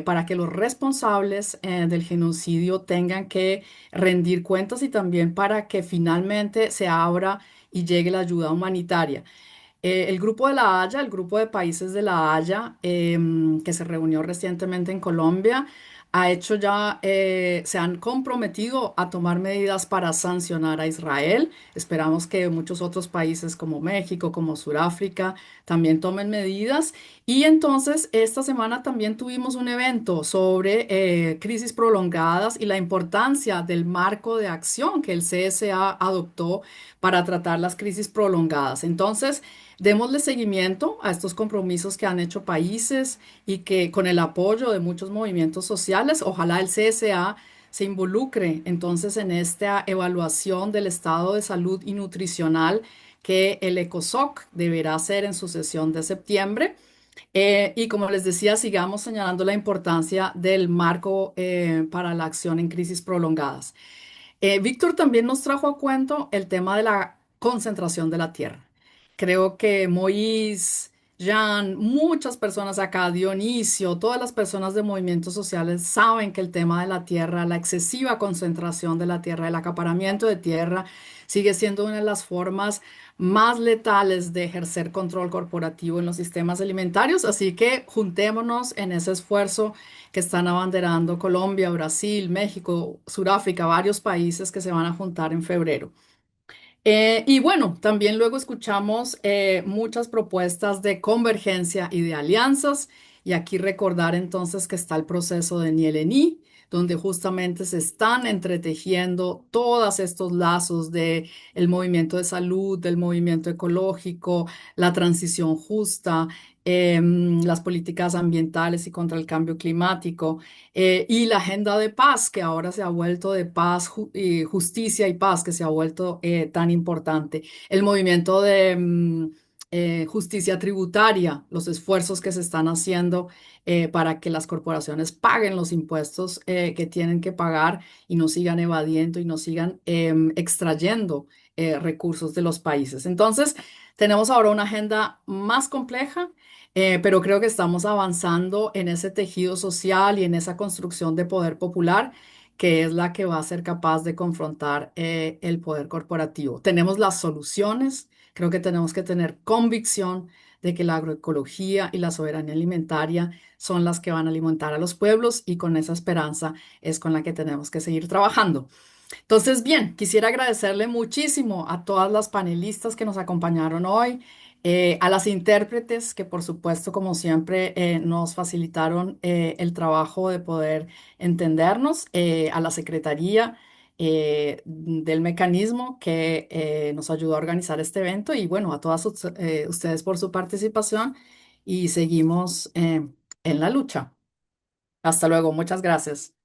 para que los responsables del genocidio tengan que rendir cuentas y también para que finalmente se abra y llegue la ayuda humanitaria. El Grupo de la Haya, el Grupo de Países de la Haya, que se reunió recientemente en Colombia, se han comprometido a tomar medidas para sancionar a Israel. Esperamos que muchos otros países como México, como Sudáfrica, también tomen medidas. Y entonces, esta semana también tuvimos un evento sobre crisis prolongadas y la importancia del marco de acción que el CSA adoptó para tratar las crisis prolongadas. Entonces, démosle seguimiento a estos compromisos que han hecho países y que con el apoyo de muchos movimientos sociales, ojalá el CSA se involucre entonces en esta evaluación del estado de salud y nutricional que el ECOSOC deberá hacer en su sesión de septiembre. Y como les decía, sigamos señalando la importancia del marco para la acción en crisis prolongadas. Víctor también nos trajo a cuento el tema de la concentración de la tierra. Creo que Moïse, Jean, muchas personas acá, Dionisio, todas las personas de movimientos sociales saben que el tema de la tierra, la excesiva concentración de la tierra, el acaparamiento de tierra, sigue siendo una de las formas más letales de ejercer control corporativo en los sistemas alimentarios. Así que juntémonos en ese esfuerzo que están abanderando Colombia, Brasil, México, Sudáfrica, varios países que se van a juntar en febrero. Y bueno, también luego escuchamos muchas propuestas de convergencia y de alianzas. Y aquí recordar entonces que está el proceso de Nieleni, donde justamente se están entretejiendo todos estos lazos de el movimiento de salud, del movimiento ecológico, la transición justa, las políticas ambientales y contra el cambio climático, y la agenda de paz, que ahora se ha vuelto de paz, justicia y paz, que se ha vuelto tan importante. El movimiento de justicia tributaria, los esfuerzos que se están haciendo para que las corporaciones paguen los impuestos que tienen que pagar y no sigan evadiendo y no sigan extrayendo recursos de los países. Entonces, tenemos ahora una agenda más compleja pero creo que estamos avanzando en ese tejido social y en esa construcción de poder popular que es la que va a ser capaz de confrontar el poder corporativo. Tenemos las soluciones, creo que tenemos que tener convicción de que la agroecología y la soberanía alimentaria son las que van a alimentar a los pueblos y con esa esperanza es con la que tenemos que seguir trabajando. Entonces, bien, quisiera agradecerle muchísimo a todas las panelistas que nos acompañaron hoy, a las intérpretes que por supuesto, como siempre, nos facilitaron el trabajo de poder entendernos, a la Secretaría del mecanismo que nos ayudó a organizar este evento y bueno, a todas ustedes por su participación y seguimos en la lucha. Hasta luego, muchas gracias.